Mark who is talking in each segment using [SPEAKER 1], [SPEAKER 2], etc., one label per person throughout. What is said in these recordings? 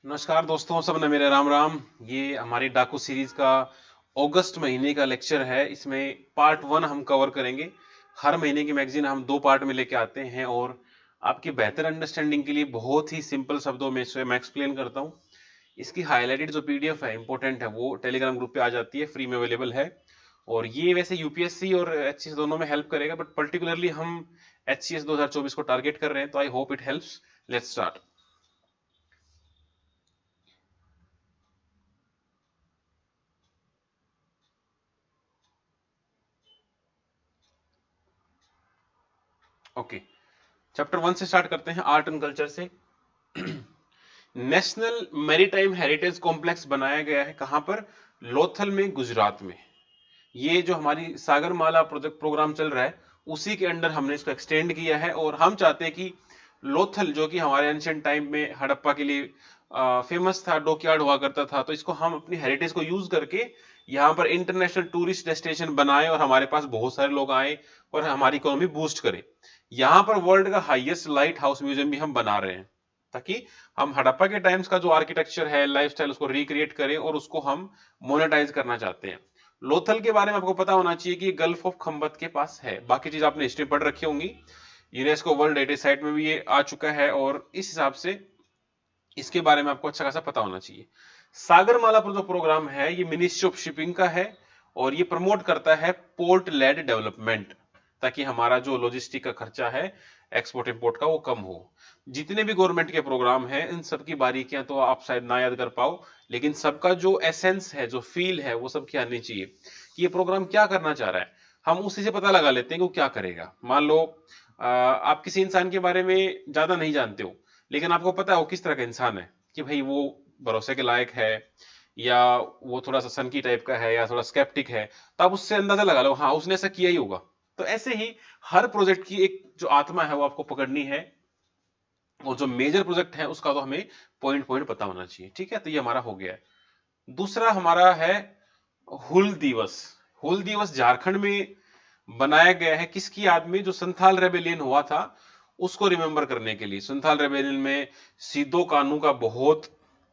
[SPEAKER 1] नमस्कार दोस्तों, सब ने मेरे राम राम। ये हमारी डाकू सीरीज का अगस्त महीने का लेक्चर है। इसमें पार्ट 1 हम कवर करेंगे। हर महीने की मैगजीन हम 2 पार्ट में लेके आते हैं और आपकी बेहतर अंडरस्टैंडिंग के लिए बहुत ही सिंपल शब्दों में इसे मैं एक्सप्लेन करता हूँ। इसकी हाईलाइटेड जो पीडीएफ है, इंपॉर्टेंट है, वो टेलीग्राम ग्रुप पे आ जाती है, फ्री में अवेलेबल है। और ये वैसे यूपीएससी और एचसीएस दोनों में हेल्प करेगा, बट पर्टिकुलरली हम एचसीएस 2024 को टारगेट कर रहे हैं, तो I hope it helps. Let's start. Okay, chapter 1 से स्टार्ट करते हैं, आर्ट एंड कल्चर से। नेशनल मैरीटाइम हेरिटेज कॉम्प्लेक्स बनाया गया है कहां पर? लोथल में, गुजरात में। ये जो हमारी सागरमाला प्रोजेक्ट प्रोग्राम चल रहा है, उसी के अंडर हमने इसको एक्सटेंड किया है। और हम चाहते हैं कि लोथल, जो कि हमारे एंशिएंट टाइम में हड़प्पा के लिए फेमस था, डॉकयार्ड हुआ करता था, तो इसको हम अपनी हेरिटेज को यूज करके यहाँ पर इंटरनेशनल टूरिस्ट डेस्टिनेशन बनाए और हमारे पास बहुत सारे लोग आए और हमारी इकोनॉमी बूस्ट करें। यहाँ पर वर्ल्ड का हाईएस्ट लाइट हाउस म्यूजियम भी हम बना रहे हैं, ताकि हम हड़प्पा के टाइम्स का जो आर्किटेक्चर है, लाइफस्टाइल, उसको रिक्रिएट करें और उसको हम मोनेटाइज करना चाहते हैं। लोथल के बारे में आपको पता होना चाहिए कि गल्फ ऑफ खंबत के पास है। बाकी चीज आपने हिस्ट्री पढ़ रखी होंगी, यूनेस्को वर्ल्ड हेरिटेज साइट में भी ये आ चुका है, और इस हिसाब से इसके बारे में आपको अच्छा खासा पता होना चाहिए। सागरमाला पर जो प्रोग्राम है, ये मिनिस्ट्री ऑफ शिपिंग का है और ये प्रमोट करता है पोर्ट लेड डेवलपमेंट, ताकि हमारा जो लॉजिस्टिक का खर्चा है एक्सपोर्ट इंपोर्ट का, वो कम हो। जितने भी गवर्नमेंट के प्रोग्राम हैं, इन सब की बारीकियां तो आप शायद ना याद कर पाओ, लेकिन सबका जो एसेंस है, जो फील है, वो सबकी आनी चाहिए कि ये प्रोग्राम क्या करना चाह रहा है। हम उसी से पता लगा लेते हैं कि वो क्या करेगा। मान लो आप किसी इंसान के बारे में ज्यादा नहीं जानते हो, लेकिन आपको पता है वो किस तरह का इंसान है, कि भाई वो भरोसे के लायक है, या वो थोड़ा सा सनकी टाइप का है, या थोड़ा स्केप्टिक है, तो आप उससे अंदाजा लगा लो, हाँ उसने ऐसा किया ही होगा। तो ऐसे ही हर प्रोजेक्ट की एक जो आत्मा है वो आपको पकड़नी है, और जो मेजर प्रोजेक्ट है उसका तो हमें पॉइंट पॉइंट पता होना चाहिए। ठीक है, तो ये हमारा हो गया है। दूसरा हमारा है हुल दिवस। हुल दिवस झारखंड में बनाया गया है, किसकी याद में? जो संथाल रेबेलियन हुआ था, उसको रिमेंबर करने के लिए। संथाल रेबेलियन में सिद्धो कान्हू का बहुत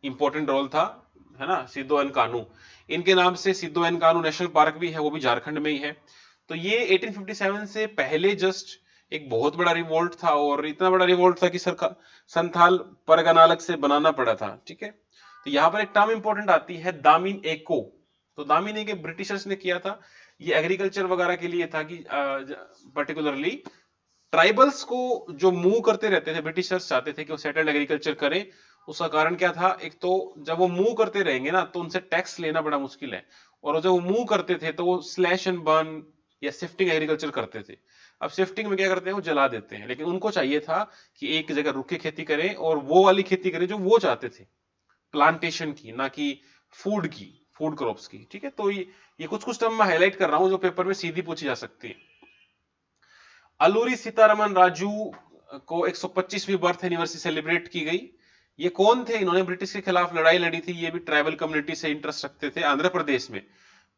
[SPEAKER 1] इंपॉर्टेंट रोल था, है ना, सिद्धो एंड कान्हू। इनके नाम से सिद्धो एंड कान्हू नेशनल पार्क भी है, वो भी झारखंड में ही है। तो ये 1857 से पहले जस्ट एक बहुत बड़ा रिवोल्ट था, और इतना बड़ा रिवोल्ट था कि सरकार संथाल परगना अलग से बनाना पड़ा था। ठीक है, तो यहां पर एक टर्म इंपॉर्टेंट आती है, दामिन एको। तो दामिन एक ब्रिटिशर्स ने किया था, ये एग्रीकल्चर वगैरह के लिए था, कि पर्टिकुलरली ट्राइबल्स को जो मूव करते रहते थे, ब्रिटिशर्स चाहते थे कि वो सेटल्ड एग्रीकल्चर करें। उसका कारण क्या था? एक तो जब वो मूव करते रहेंगे ना, तो उनसे टैक्स लेना बड़ा मुश्किल है, और जब वो मूव करते थे तो वो स्लैश एंड बर्न या शिफ्टिंग एग्रीकल्चर करते थे। अब शिफ्टिंग में क्या करते हैं? वो जला देते हैं, लेकिन उनको चाहिए था कि एक जगह रुक के खेती करें और वो वाली खेती करें जो वो चाहते थे, प्लांटेशन की, ना कि फूड की, फूड क्रॉप्स की। ठीक है, तो ये कुछ कुछ टर्म मैं हाईलाइट कर रहा हूं जो पेपर में सीधी पूछी जा सकती है। अलूरी सीतारमन राजू को 125वीं बर्थ एनिवर्सरी सेलिब्रेट की गई। ये कौन थे? इन्होंने ब्रिटिश के खिलाफ लड़ाई लड़ी थी। ये भी ट्राइबल कम्युनिटी से इंटरेस्ट रखते थे, आंध्र प्रदेश में।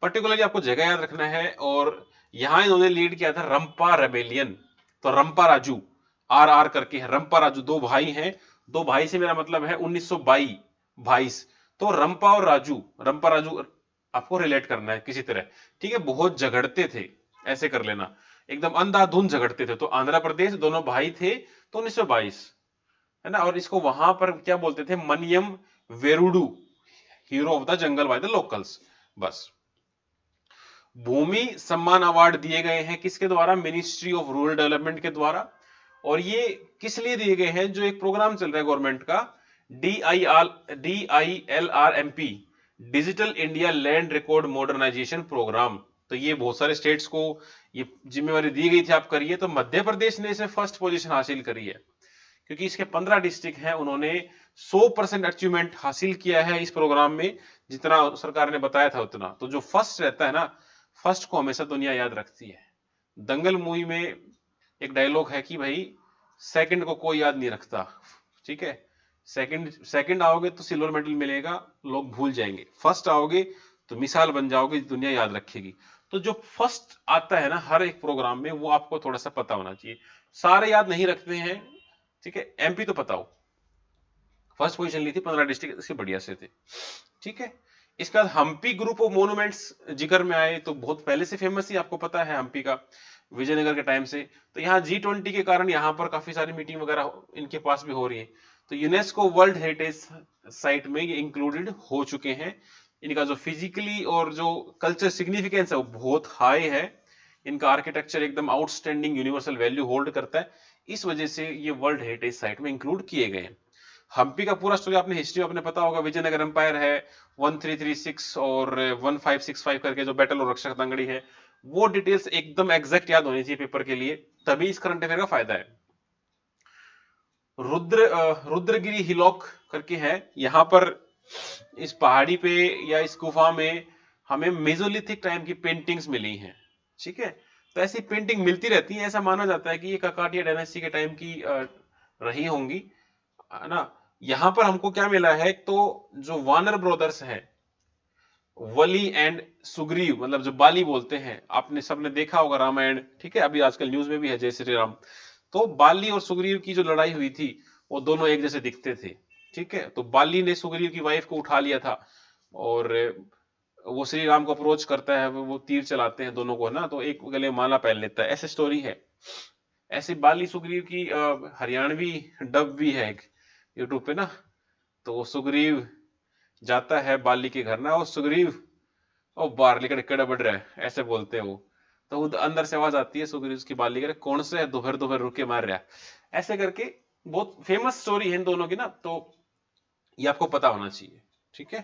[SPEAKER 1] पर्टिकुलरली आपको जगह याद रखना है, और यहां इन्होंने लीड किया था रंपा रेबेलियन। तो रंपा राजू, आर आर करके है, रंपा राजू, दो भाई हैं। दो भाई से मेरा मतलब है 1922। तो रंपा और राजू, रंपा राजू आपको रिलेट करना है किसी तरह। ठीक है, बहुत झगड़ते थे, ऐसे कर लेना, एकदम अंधाधुंध झगड़ते थे। तो आंध्र प्रदेश, दोनों भाई थे, तो 1922, है ना। और इसको वहां पर क्या बोलते थे? मनियम वेरुडू, hero of the jungle by the locals. बस। भूमि सम्मान अवार्ड दिए गए हैं किसके द्वारा? मिनिस्ट्री ऑफ रूरल डेवलपमेंट के द्वारा। और ये किस लिए दिए गए हैं? जो एक प्रोग्राम चल रहा है गवर्नमेंट का, DILRMP, digital India land record modernisation programme. तो ये बहुत सारे स्टेट्स को ये जिम्मेवारी दी गई थी, आप करिए। तो मध्य प्रदेश ने इसे फर्स्ट पोजीशन हासिल करी है, क्योंकि इसके 15 डिस्ट्रिक्ट हैं, उन्होंने 100% अचीवमेंट हासिल किया है इस प्रोग्राम में, जितना सरकार ने बताया था उतना। तो जो फर्स्ट रहता है ना, फर्स्ट को हमेशा दुनिया याद रखती है। दंगल मूवी में एक डायलॉग है कि भाई सेकंड को कोई याद नहीं रखता। ठीक है, सेकंड सेकंड आओगे तो सिल्वर मेडल मिलेगा, लोग भूल जाएंगे। फर्स्ट आओगे तो मिसाल बन जाओगे, दुनिया याद रखेगी। तो जो फर्स्ट आता है ना हर एक प्रोग्राम में, वो आपको थोड़ा सा पता होना चाहिए। सारे याद नहीं रखते हैं, ठीक है। एमपी तो पता हो, फर्स्ट पोजीशन ली थी, 15 डिस्ट्रिक्ट इसके बढ़िया से थे। ठीक है, इसके बाद हम्पी ग्रुप ऑफ मोन्यूमेंट्स जिक्र में आए, तो बहुत पहले से फेमस ही, आपको पता है हम्पी का, विजयनगर के टाइम से। तो यहाँ G20 के कारण यहाँ पर काफी सारी मीटिंग वगैरह इनके पास भी हो रही है। तो यूनेस्को वर्ल्ड हेरिटेज साइट में ये इंक्लूडेड हो चुके हैं। इनका जो फिजिकली और जो कल्चर सिग्निफिकेंस है वो बहुत हाई है। इनका आर्किटेक्चर एकदम आउटस्टैंडिंग यूनिवर्सल वैल्यू होल्ड करता है, इस वजह से ये वर्ल्ड हेरिटेज साइट में इंक्लूड किए गए हैं। हम्पी का पूरा स्टोरी आपने हिस्ट्री आपने पता होगा, विजयनगर एम्पायर है, 1336 और 1565 करके जो बैटल और रक्षक तंगड़ी है, वो डिटेल्स एकदम एग्जैक्ट याद होनी चाहिए पेपर के लिए, तभी इस करंट अफेयर का फायदा है। रुद्रगिरी हिलॉक करके है, यहां पर इस पहाड़ी पे या इस गुफा में हमें मेसोलिथिक टाइम की पेंटिंग्स मिली हैं। ठीक है, तो ऐसी पेंटिंग मिलती रहती है, ऐसा माना जाता है कि ये ककाटिया डायनेस्टी के टाइम की रही होंगी, है ना। यहां पर हमको क्या मिला है, तो जो वानर ब्रदर्स हैं, वली एंड सुग्रीव, मतलब जो बाली बोलते हैं, आपने सबने देखा होगा रामायण, ठीक है, अभी आजकल न्यूज में भी है जय श्री राम। तो बाली और सुग्रीव की जो लड़ाई हुई थी, वो दोनों एक जैसे दिखते थे। ठीक है, तो बाली ने सुग्रीव की वाइफ को उठा लिया था, और वो श्री राम को अप्रोच करता है, वो तीर चलाते हैं दोनों को ना, तो एक गले में माला पहन लेता है, ऐसे स्टोरी है। ऐसे बाली सुग्रीव की हरियाणवी डब भी है एक यूट्यूब पे ना। तो वो सुग्रीव जाता है बाली के घर ना, और सुग्रीव ओ बाहर लेकर केड़ा बढ़ रहा है, ऐसे बोलते हैं वो। तो वो अंदर से आवाज आती है सुग्रीव की, बाली करे कौन से है, दोपहर दोपहर रुके मार रहा है, ऐसे करके। बहुत फेमस स्टोरी है इन दोनों की ना, तो ये आपको पता होना चाहिए। ठीक है,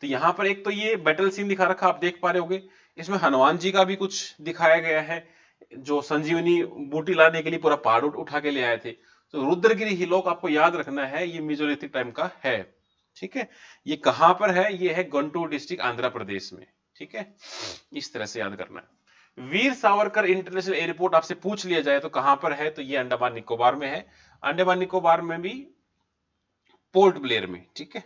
[SPEAKER 1] तो यहाँ पर एक तो ये बैटल सीन दिखा रखा, आप देख पा रहे होगे। इसमें हनुमान जी का भी कुछ दिखाया गया है, जो संजीवनी बूटी लाने के लिए पूरा पहाड़ उठा के ले आए थे। तो रुद्रगिरी हिलोक आपको याद रखना है, ये मेसोलिथिक टाइम का है। ठीक है, ये कहां पर है, ये है गुंटूर डिस्ट्रिक्ट आंध्र प्रदेश में। ठीक है, इस तरह से याद करना है। वीर सावरकर इंटरनेशनल एयरपोर्ट आपसे पूछ लिया जाए तो कहां पर है, तो ये अंडमान निकोबार में है। अंडमान निकोबार में भी पोर्ट ब्लेयर में। ठीक है,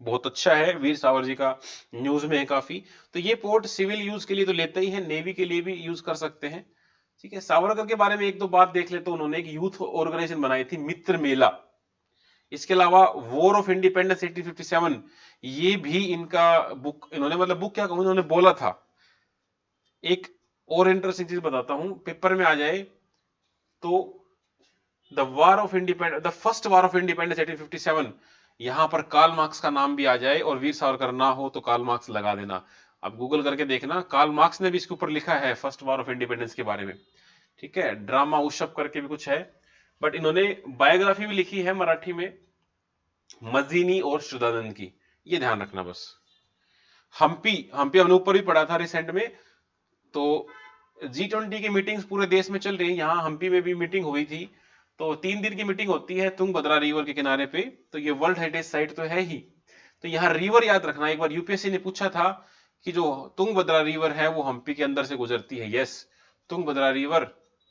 [SPEAKER 1] बहुत अच्छा है, वीर सावर जी का न्यूज में है काफी। तो ये पोर्ट सिविल यूज के लिए तो लेते ही है, नेवी के लिए भी यूज कर सकते हैं। ठीक है, सावरकर के बारे में एक दो बात देख ले, तो उन्होंने एक यूथ ऑर्गेनाइजेशन बनाई थी, मित्र मेला। इसके अलावा वॉर ऑफ इंडिपेंडेंस 1857, ये भी इनका बुक, इन्होंने मतलब बुक क्या कहूं, इन्होंने बोला था। एक और इंटरेस्टिंग चीज बताता हूं, पेपर में आ जाए तो, the war of independence, the first war of independence 1857, यहां पर कार्ल मार्क्स का नाम भी आ जाए और वीर सावरकर ना हो तो कार्ल मार्क्स लगा देना। अब गूगल करके देखना, कार्ल मार्क्स ने भी इसके ऊपर लिखा है फर्स्ट वॉर ऑफ इंडिपेंडेंस के बारे में। ठीक है, ड्रामा उशप करके भी कुछ है, बट इन्होंने बायोग्राफी भी लिखी है मराठी में, मजीनी और शुदानंद की, ये ध्यान रखना बस। हम्पी, हम्पी हमने ऊपर भी पढ़ा था रिसेंट में। तो G20 की मीटिंग्स पूरे देश में चल रही है, यहाँ हम्पी में भी मीटिंग हुई थी। तो 3 दिन की मीटिंग होती है तुंगभद्रा रिवर के किनारे पे, तो ये वर्ल्ड हेरिटेज साइट तो है ही। तो यहाँ रिवर याद रखना, एक बार यूपीएससी ने पूछा था कि जो तुंगभद्रा रिवर है वो हम्पी के अंदर से गुजरती है। यस, तुंगभद्रा रिवर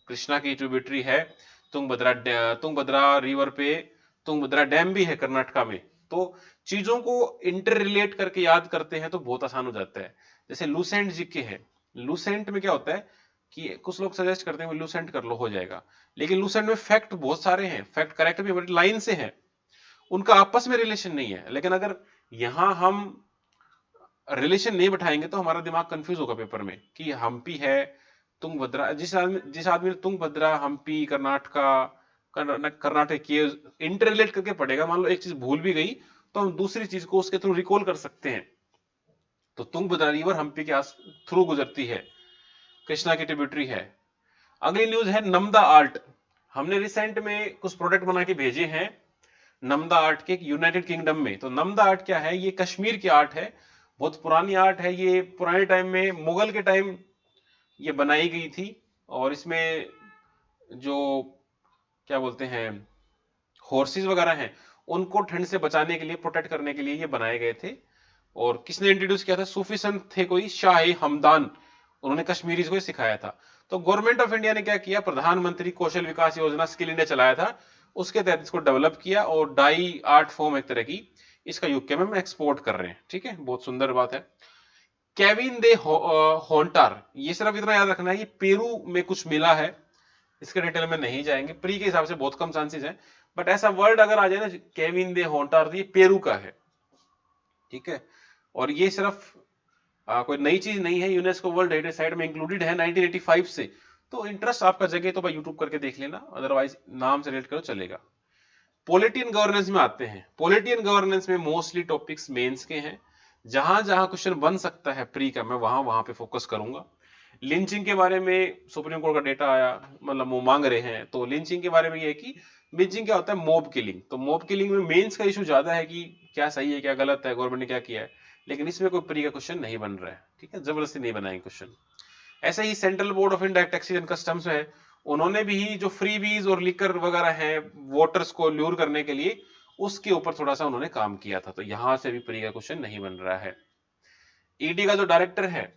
[SPEAKER 1] कृष्णा की ट्रिब्यूटरी है। तुंगभद्रा रिवर पे तुंगभद्रा डैम भी है कर्नाटका में। तो चीजों को इंटर रिलेट करके याद करते हैं तो बहुत आसान हो जाता है। जैसे लूसेंट जीके है, लूसेंट में क्या होता है कि कुछ लोग सजेस्ट करते हैं लूसेंट कर लो हो जाएगा, लेकिन लूसेंट में फैक्ट बहुत सारे हैं, फैक्ट करेक्ट भी बड़ी लाइन से हैं, उनका आपस में रिलेशन नहीं है। लेकिन अगर यहां हम रिलेशन नहीं बैठाएंगे तो हमारा दिमाग कंफ्यूज होगा पेपर में कि हम्पी है, तुंगभद्रा, जिस आदमी ने तुंगभद्रा, हम्पी, कर्नाटका, कर्नाटक की इंटर रिलेट करके पढ़ेगा, मान लो एक चीज भूल भी गई तो हम दूसरी चीज को उसके थ्रू रिकॉल कर सकते हैं। तो तुंगभद्रा रिवर हम्पी के थ्रू गुजरती है, कृष्णा की ट्रिब्यूटरी है। अगली न्यूज है नमदा आर्ट। हमने रिसेंट में कुछ प्रोडक्ट बना के भेजे हैं नमदा आर्ट के यूनाइटेड किंगडम में। तो नमदा आर्ट क्या है, ये कश्मीर की आर्ट है, बहुत पुरानी आर्ट है। ये पुराने टाइम में मुगल के टाइम ये बनाई गई थी, और इसमें जो क्या बोलते हैं हॉर्सेस वगैरह हैं, उनको ठंड से बचाने के लिए, प्रोटेक्ट करने के लिए ये बनाए गए थे। और किसने इंट्रोड्यूस किया था, सूफी संत थे कोई, शाह हमदान, उन्होंने कश्मीरी को सिखाया था। तो गवर्नमेंट ऑफ इंडिया ने क्या किया, प्रधानमंत्री कौशल विकास योजना स्किल इंडिया चलाया था, उसके तहत इसको डेवलप किया, और डाई आर्ट फॉर्म एक तरह की, इसका यूके में हम एक्सपोर्ट कर रहे हैं। ठीक है, बहुत सुंदर बात है। केविन दे होंटार, ये सिर्फ इतना याद रखना है, ये पेरू में कुछ मिला है, इसके डिटेल में नहीं जाएंगे, प्री के हिसाब से बहुत कम चांसेस है, बट ऐसा वर्ड अगर आ जाए ना, केविन दे होंटार्ड, ये पेरू का है, ठीक है। और ये सिर्फ कोई नई चीज नहीं है, यूनेस्को वर्ल्ड हेरिटेज साइट में इंक्लूडेड है 1985 से। तो इंटरेस्ट आपका जगह तो भाई यूट्यूब करके देख लेना, अदरवाइज नाम से रिलेट करो चलेगा। पॉलिटियन गवर्नेंस में आते हैं। पॉलिटियन गवर्नेंस में मोस्टली टॉपिक्स मेंस के हैं, जहां जहां क्वेश्चन बन सकता है प्री का, मैं वहां वहां पे फोकस करूंगा। लिंचिंग के बारे में सुप्रीम कोर्ट का डेटा आया, मतलब वो मांग रहे हैं, तो लिंचिंग के बारे में ये है कि लिंचिंग क्या होता है, मॉब किलिंग। तो मॉब किलिंग में मेंस का इशू ज्यादा है कि क्या सही है क्या गलत है, गवर्नमेंट ने क्या किया है, लेकिन इसमें कोई प्री का क्वेश्चन नहीं बन रहा है, ठीक है, जबरदस्ती नहीं बनाएंगे क्वेश्चन। ऐसे ही central board of indirect taxes and customs है, उन्होंने भी जो फ्रीबीज और लिकर वगैरह है वोटर्स को ल्यूर करने के लिए, उसके ऊपर थोड़ा सा उन्होंने काम किया था, तो यहां से भी प्री का क्वेश्चन नहीं बन रहा है। ईडी का जो डायरेक्टर है,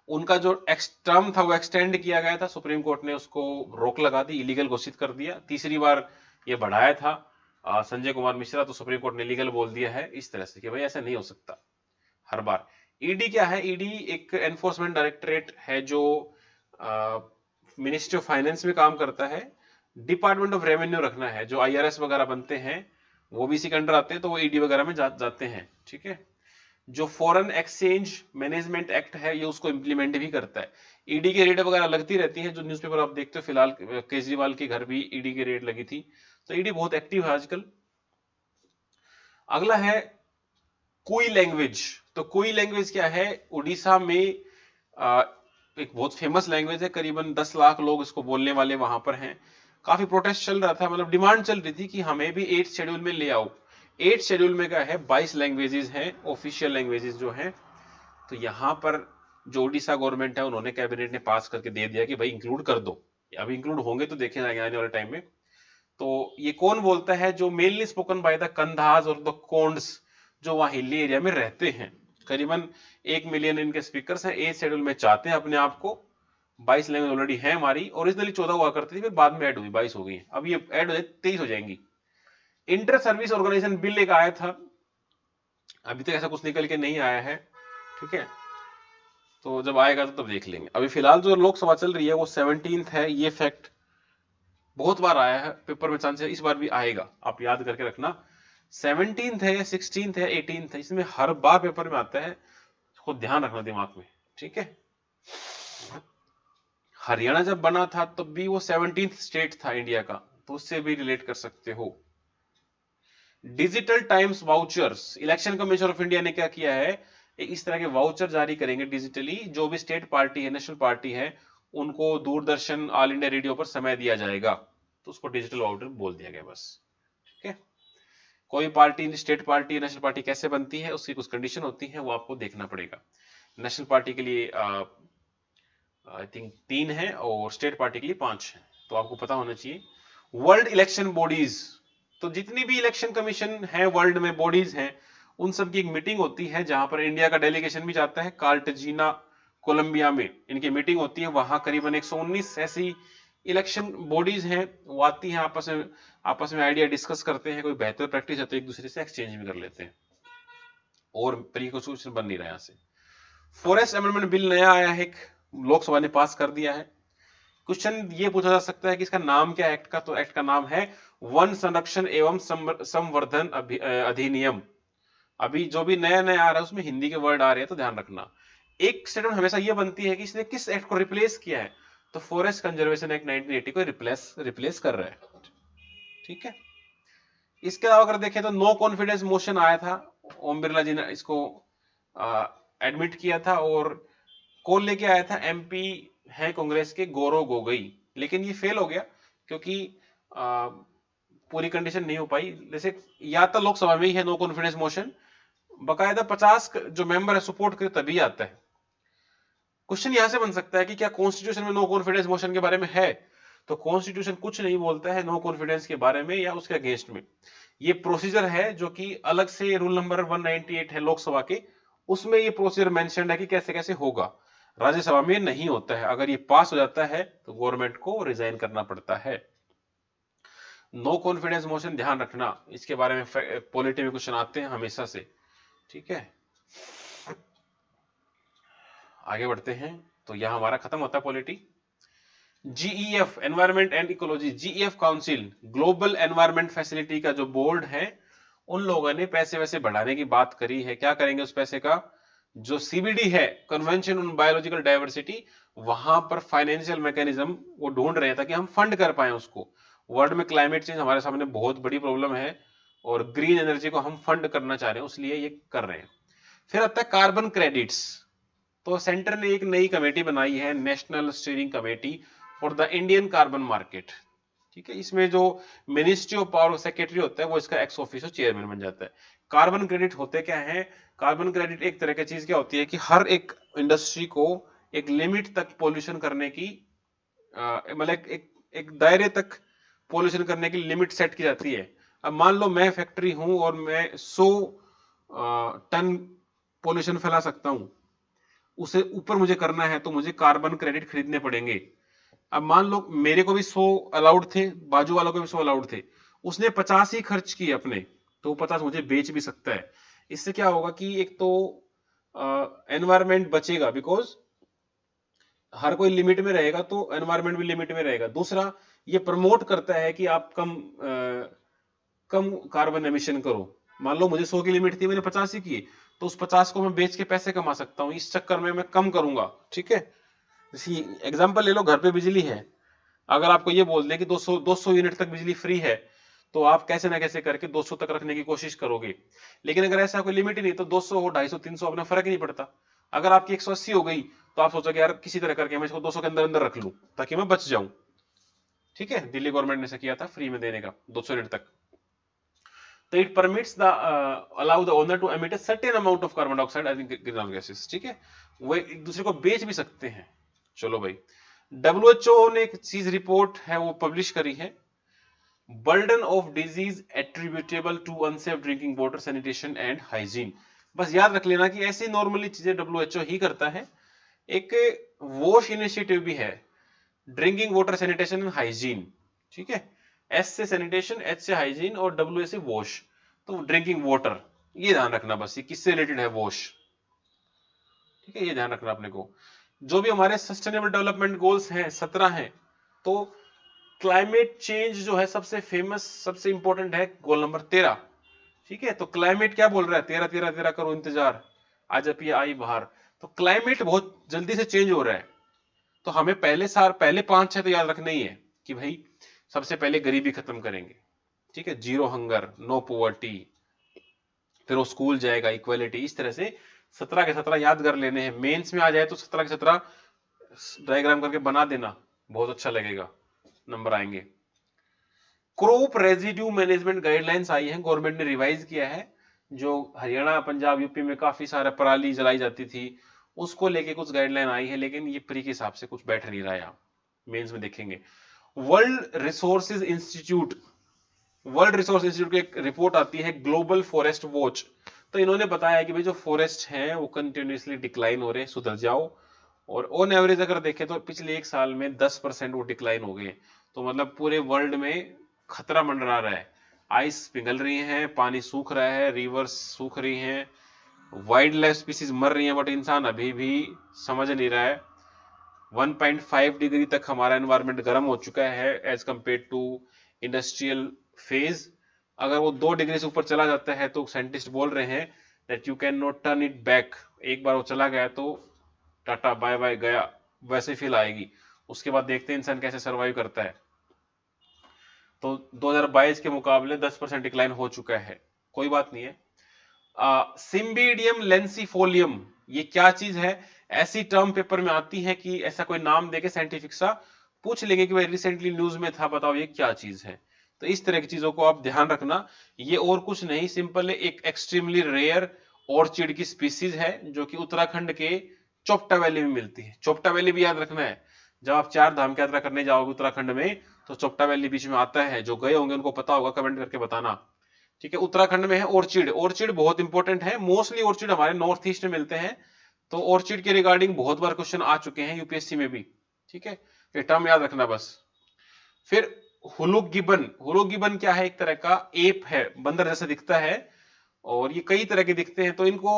[SPEAKER 1] उनका जो टर्म था वो एक्सटेंड किया गया था, सुप्रीम कोर्ट ने उसको रोक लगा दी, इलीगल घोषित कर दिया। तीसरी बार ये बढ़ाया था संजय कुमार मिश्रा, तो सुप्रीम कोर्ट ने लीगल बोल दिया है इस तरह से कि भाई ऐसा नहीं हो सकता हर बार। ईडी क्या है, ईडी एक एनफोर्समेंट डायरेक्टरेट है जो मिनिस्ट्री ऑफ फाइनेंस में काम करता है। डिपार्टमेंट ऑफ रेवेन्यू रखना है, जो आईआरएस वगैरह बनते हैं वो भी इसी के अंडर आते हैं, तो वो ईडी वगैरह में जाते हैं, ठीक है। जो फॉरेन एक्सचेंज मैनेजमेंट एक्ट है ये उसको इंप्लीमेंट भी करता है। ईडी की रेड वगैरह लगती रहती है, जो न्यूज़पेपर आप देखते हो, फिलहाल केजरीवाल के घर भी ईडी की रेड लगी थी, तो ईडी बहुत एक्टिव है आजकल। अगला है कोई लैंग्वेज। तो कोई लैंग्वेज क्या है, उड़ीसा में एक बहुत फेमस लैंग्वेज है, करीबन 10 लाख लोग इसको बोलने वाले वहां पर हैं। काफी प्रोटेस्ट चल रहा था, मतलब डिमांड चल रही थी कि हमें भी 8th शेड्यूल में ले आओ। 8th शेड्यूल में क्या है, 22 लैंग्वेजेस हैं, ऑफिशियल लैंग्वेजेस जो हैं। तो यहां पर जो उड़ीसा गवर्नमेंट है, उन्होंने कैबिनेट ने पास करके दे दिया कि भाई इंक्लूड कर दो। अभी इंक्लूड होंगे तो देखे जाएंगे आने वाले टाइम में। तो ये कौन बोलता है, जो मेनली स्पोकन बाय द कंधाज और द कोंड्स, जो वहां हिली एरिया में रहते हैं। करीबन 1 मिलियन इनके स्पीकर्स हैं, 8th शेड्यूल में चाहते हैं अपने आप को। 22 लैंग्वेज ऑलरेडी है हमारी, ओरिजिनली 14 हुआ करती थी, फिर बाद में ऐड हुई, 22 हो गई, अब ये ऐड हो जाए 23 हो जाएंगी। इंटर सर्विस ऑर्गेनाइजेशन बिल एक आया था, अभी तक ऐसा कुछ निकल के नहीं आया है, ठीक है। तो जब आएगा तो तब देख लेंगे। अभी फिलहाल जो लोकसभा चल रही है वो 17th है, ये फैक्ट बहुत बार आया है पेपर में, चांस है इस बार भी आएगा, आप याद करके रखना। 17th है, 16th है, 18th है, इसमें हर बार पेपर में आता है, खुद ध्यान रखना दिमाग में, ठीक है। हरियाणा जब बना था तब भी वो 17th स्टेट था इंडिया का, तो उससे भी रिलेट कर सकते हो। Digital times vouchers, election commission of India ने क्या किया है, इस तरह के वाउचर जारी करेंगे डिजिटली, जो भी स्टेट पार्टी है, नेशनल पार्टी है, उनको दूरदर्शन ऑल इंडिया रेडियो पर समय दिया जाएगा, तो उसको डिजिटल वाउचर बोल दिया गया बस, ठीक है। कोई party, state party, national party कैसे बनती है, उसकी कुछ कंडीशन होती है, वो आपको देखना पड़ेगा। नेशनल पार्टी के लिए आई थिंक 3 है और स्टेट पार्टी के लिए 5 है, तो आपको पता होना चाहिए। वर्ल्ड इलेक्शन बॉडीज, तो जितनी भी इलेक्शन कमीशन है वर्ल्ड में, बॉडीज हैं, उन सब की एक मीटिंग होती है, जहां पर इंडिया का डेलीगेशन भी जाता है, कार्टजीना कोलंबिया में इनकी मीटिंग होती है। वहां करीबन 119 ऐसी इलेक्शन बॉडीज हैं, वो आती हैं, आपस में आइडिया डिस्कस करते हैं, कोई बेहतर प्रैक्टिस है तो एक दूसरे से एक्सचेंज भी कर लेते हैं, और प्रीकॉन्स्टिट्यूशन बन नहीं रहा। यहाँ से फॉरेस्ट अमेंडमेंट बिल नया आया है, लोकसभा ने पास कर दिया है। क्वेश्चन ये पूछा जा सकता है कि इसका नाम क्या है एक्ट का, तो एक्ट का नाम है वन संरक्षण एवं संवर्धन अधिनियम। अभी जो भी नया नया आ रहा है उसमें हिंदी के वर्ड आ रहे हैं, तो ध्यान रखना। एक स्टेटमेंट हमेशा ये बनती है कि इसने किस एक्ट को रिप्लेस किया है, तो फॉरेस्ट कंजर्वेशन एक्ट 1980 को रिप्लेस कर रहा है, ठीक है। इसके अलावा अगर देखें तो नो कॉन्फिडेंस मोशन आया था, ओम बिरला जी ने इसको एडमिट किया था, और कौन लेके आया था, एमपी है कांग्रेस के गौरव गोगोई, लेकिन ये फेल हो गया क्योंकि पूरी कंडीशन नहीं हो पाई। जैसे या तो लोकसभा में ही है नो कॉन्फिडेंस मोशन, बकायदा 50 जो मेंबर है सपोर्ट करे तभी आता है। क्वेश्चन यहां से बन सकता है कि क्या कॉन्स्टिट्यूशन में नो कॉन्फिडेंस मोशन के बारे में है, तो कॉन्स्टिट्यूशन कुछ नहीं बोलता है नो कॉन्फिडेंस के बारे में या उसके अगेंस्ट में। ये प्रोसीजर है जो कि अलग से रूल नंबर 198 है लोकसभा के, उसमें ये प्रोसीजर मेंशन्ड है कि कैसे कैसे होगा। राज्यसभा में नहीं होता है, अगर ये पास हो जाता है तो गवर्नमेंट को रिजाइन करना पड़ता है। नो कॉन्फिडेंस मोशन ध्यान रखना, इसके बारे में पॉलिटी में क्वेश्चन आते हैं हमेशा से, ठीक है। आगे बढ़ते हैं, तो यह हमारा खत्म होता है polity. GEF environment and ecology, GEF council, global environment facility का जो बोर्ड है, उन लोगों ने पैसे वैसे बढ़ाने की बात करी है। क्या करेंगे उस पैसे का? जो सीबीडी है, कन्वेंशन ऑन बायोलॉजिकल डाइवर्सिटी, वहां पर फाइनेंशियल मैकेनिज्म वो ढूंढ रहे हैं ताकि हम फंड कर पाए उसको। वर्ल्ड में क्लाइमेट चेंज हमारे सामने बहुत बड़ी प्रॉब्लम है और ग्रीन एनर्जी को हम फंड करना चाह रहे हैं, इसलिए ये कर रहे हैं। फिर आता है कार्बन क्रेडिट्स। तो सेंटर ने एक नई कमेटी बनाई है, national steering committee for the Indian carbon market. ठीक है, इसमें जो मिनिस्ट्री ऑफ पावर सेक्रेटरी होता है वो इसका एक्स ऑफिशियो चेयरमैन बन जाता है। कार्बन क्रेडिट होते क्या है? कार्बन क्रेडिट एक तरह की चीज क्या होती है कि हर एक इंडस्ट्री को एक लिमिट तक पोल्यूशन करने की, मतलब एक दायरे तक पोल्यूशन करने की लिमिट सेट की जाती है। अब मान लो मैं फैक्ट्री हूं और मैं 100 टन पोल्यूशन फैला सकता हूं, उसे ऊपर मुझे करना है तो मुझे कार्बन क्रेडिट खरीदने पड़ेंगे। अब मान लो मेरे को भी 100 अलाउड थे, बाजू वालों को भी 100 अलाउड थे, उसने 50 ही खर्च किए अपने, तो 50 मुझे बेच भी सकता है। इससे क्या होगा कि एक तो एनवायरमेंट बचेगा, बिकॉज हर कोई लिमिट में रहेगा तो एनवायरमेंट भी लिमिट में रहेगा। दूसरा, ये प्रमोट करता है कि आप कम कार्बन एमिशन करो। मान लो मुझे 100 की लिमिट थी, मैंने 50 ही की, तो उस 50 को मैं बेच के पैसे कमा सकता हूं, इस चक्कर में मैं कम करूंगा। ठीक है, इसी एग्जांपल ले लो, घर पे बिजली है, अगर आपको ये बोल दें कि 200 यूनिट तक बिजली फ्री है, तो आप कैसे ना कैसे करके 200 तक रखने की कोशिश करोगे। लेकिन अगर ऐसा कोई लिमिट ही नहीं तो 200 हो, 250, 300, अपना फर्क ही नहीं पड़ता। अगर आपकी 180 हो गई तो आप सोचोगे यार किसी तरह करके मैं इसको 200 के अंदर अंदर रख लूं ताकि मैं बच जाऊं। ठीक है, दिल्ली गवर्नमेंट ने ऐसा किया था फ्री में देने का 200 यूनिट तक। तो it permits the allow the owner to emit a certain amount of carbon dioxide and greenhouse gases. ठीक है, वो एक दूसरे को बेच भी सकते हैं। चलो भाई, डब्ल्यूएचओ ने एक चीज रिपोर्ट है वो पब्लिश करी है, burden of disease attributable to unsafe drinking water, sanitation and hygiene. बस याद रख लेना कि ऐसी नॉर्मली चीजें डब्ल्यूएचओ ही करता है। एक वॉश इनिशिएटिव भी है, drinking water sanitation and hygiene. ठीक है, एस से सैनिटेशन, एच से हाइजीन और डब्ल्यू से वॉश। तो ड्रिंकिंग वाटर, ये ध्यान रखना बस, ये किससे रिलेटेड है? वॉश। ठीक है, ये ध्यान रखना अपने को। जो भी हमारे सस्टेनेबल डेवलपमेंट गोल्स हैं 17 हैं, तो क्लाइमेट चेंज जो है सबसे फेमस, सबसे इंपॉर्टेंट है गोल नंबर 13। ठीक है, तो क्लाइमेट क्या बोल रहा है? 13 13 13 करो इंतजार, आज अपिया आई बाहर। तो क्लाइमेट बहुत जल्दी से चेंज हो रहा है, तो हमें पहले साल, पहले 5-6 तो याद रखना ही है कि भाई सबसे पहले गरीबी खत्म करेंगे। ठीक है, जीरो हंगर, नो पॉवर्टी, फिर वो स्कूल जाएगा, इक्वलिटी, इस तरह से 17 के 17 याद कर लेने हैं। मेंस में आ जाए तो 17 के 17 डायग्राम करके बना देना, बहुत अच्छा लगेगा, नंबर आएंगे। क्रॉप रेजिड्यू मैनेजमेंट गाइडलाइंस आई हैं, गवर्नमेंट ने रिवाइज किया है। जो हरियाणा, पंजाब, यूपी में काफी सारा पराली जलाई जाती थी, उसको लेके कुछ गाइडलाइन आई है, लेकिन ये प्री के हिसाब से कुछ बैठ नहीं रहा है, मेंस में देखेंगे। World resources institute, world resource institute की एक रिपोर्ट आती है, ग्लोबल फॉरेस्ट वॉच। तो इन्होंने बताया कि भाई जो फॉरेस्ट हैं वो कंटिन्यूसली डिक्लाइन हो रहे हैं, सुधर जाओ। और ऑन एवरेज अगर देखें तो पिछले एक साल में 10% वो डिक्लाइन हो गए। तो मतलब पूरे वर्ल्ड में खतरा मंडरा रहा है, आइस पिघल रही है, पानी सूख रहा है, रिवर्स सूख रही हैं, वाइल्ड लाइफ स्पीसीज मर रही हैं, बट इंसान अभी भी समझ नहीं रहा है। 1.5 डिग्री तक हमारा एनवायरनमेंट गर्म हो चुका है as compare to industrial phase. अगर वो 2 डिग्री से ऊपर चला जाता है तो साइंटिस्ट बोल रहे हैं that you can not turn it back. एक बार वो चला गया तो टाटा बाय बाय गया, वैसे फील आएगी। उसके बाद देखते हैं इंसान कैसे सरवाइव करता है। तो 2022 के मुकाबले 10% डिक्लाइन हो चुका है, कोई बात नहीं है। सिम्बीडियम लेंसिफोलियम, ये क्या चीज है? ऐसी टर्म पेपर में आती है कि ऐसा कोई नाम देके साइंटिफिक सा पूछ लेंगे कि भाई रिसेंटली न्यूज में था, बताओ ये क्या चीज है। तो इस तरह की चीजों को आप ध्यान रखना। ये और कुछ नहीं, सिंपल है, एक एक्सट्रीमली रेयर ऑर्चिड की स्पीसीज है जो कि उत्तराखंड के चोपटा वैली में मिलती है। चोपटा वैली भी याद रखना है, जब आप 4 धाम की यात्रा करने जाओगे उत्तराखंड में तो चोपटा वैली बीच में आता है। जो गए होंगे उनको पता होगा, कमेंट करके बताना। ठीक है, उत्तराखंड में है ऑर्चिड। ऑर्चिड बहुत इंपॉर्टेंट है, मोस्टली ऑर्चिड हमारे नॉर्थ ईस्ट में मिलते हैं। तो ऑर्चिड के रिगार्डिंग बहुत बार क्वेश्चन आ चुके हैं यूपीएससी में भी। ठीक है, ये टर्म याद रखना बस। फिर हुलुक गिबन, हुलुक गिबन क्या है? एक तरह का एप है, बंदर जैसा दिखता है, और ये कई तरह के दिखते हैं। तो इनको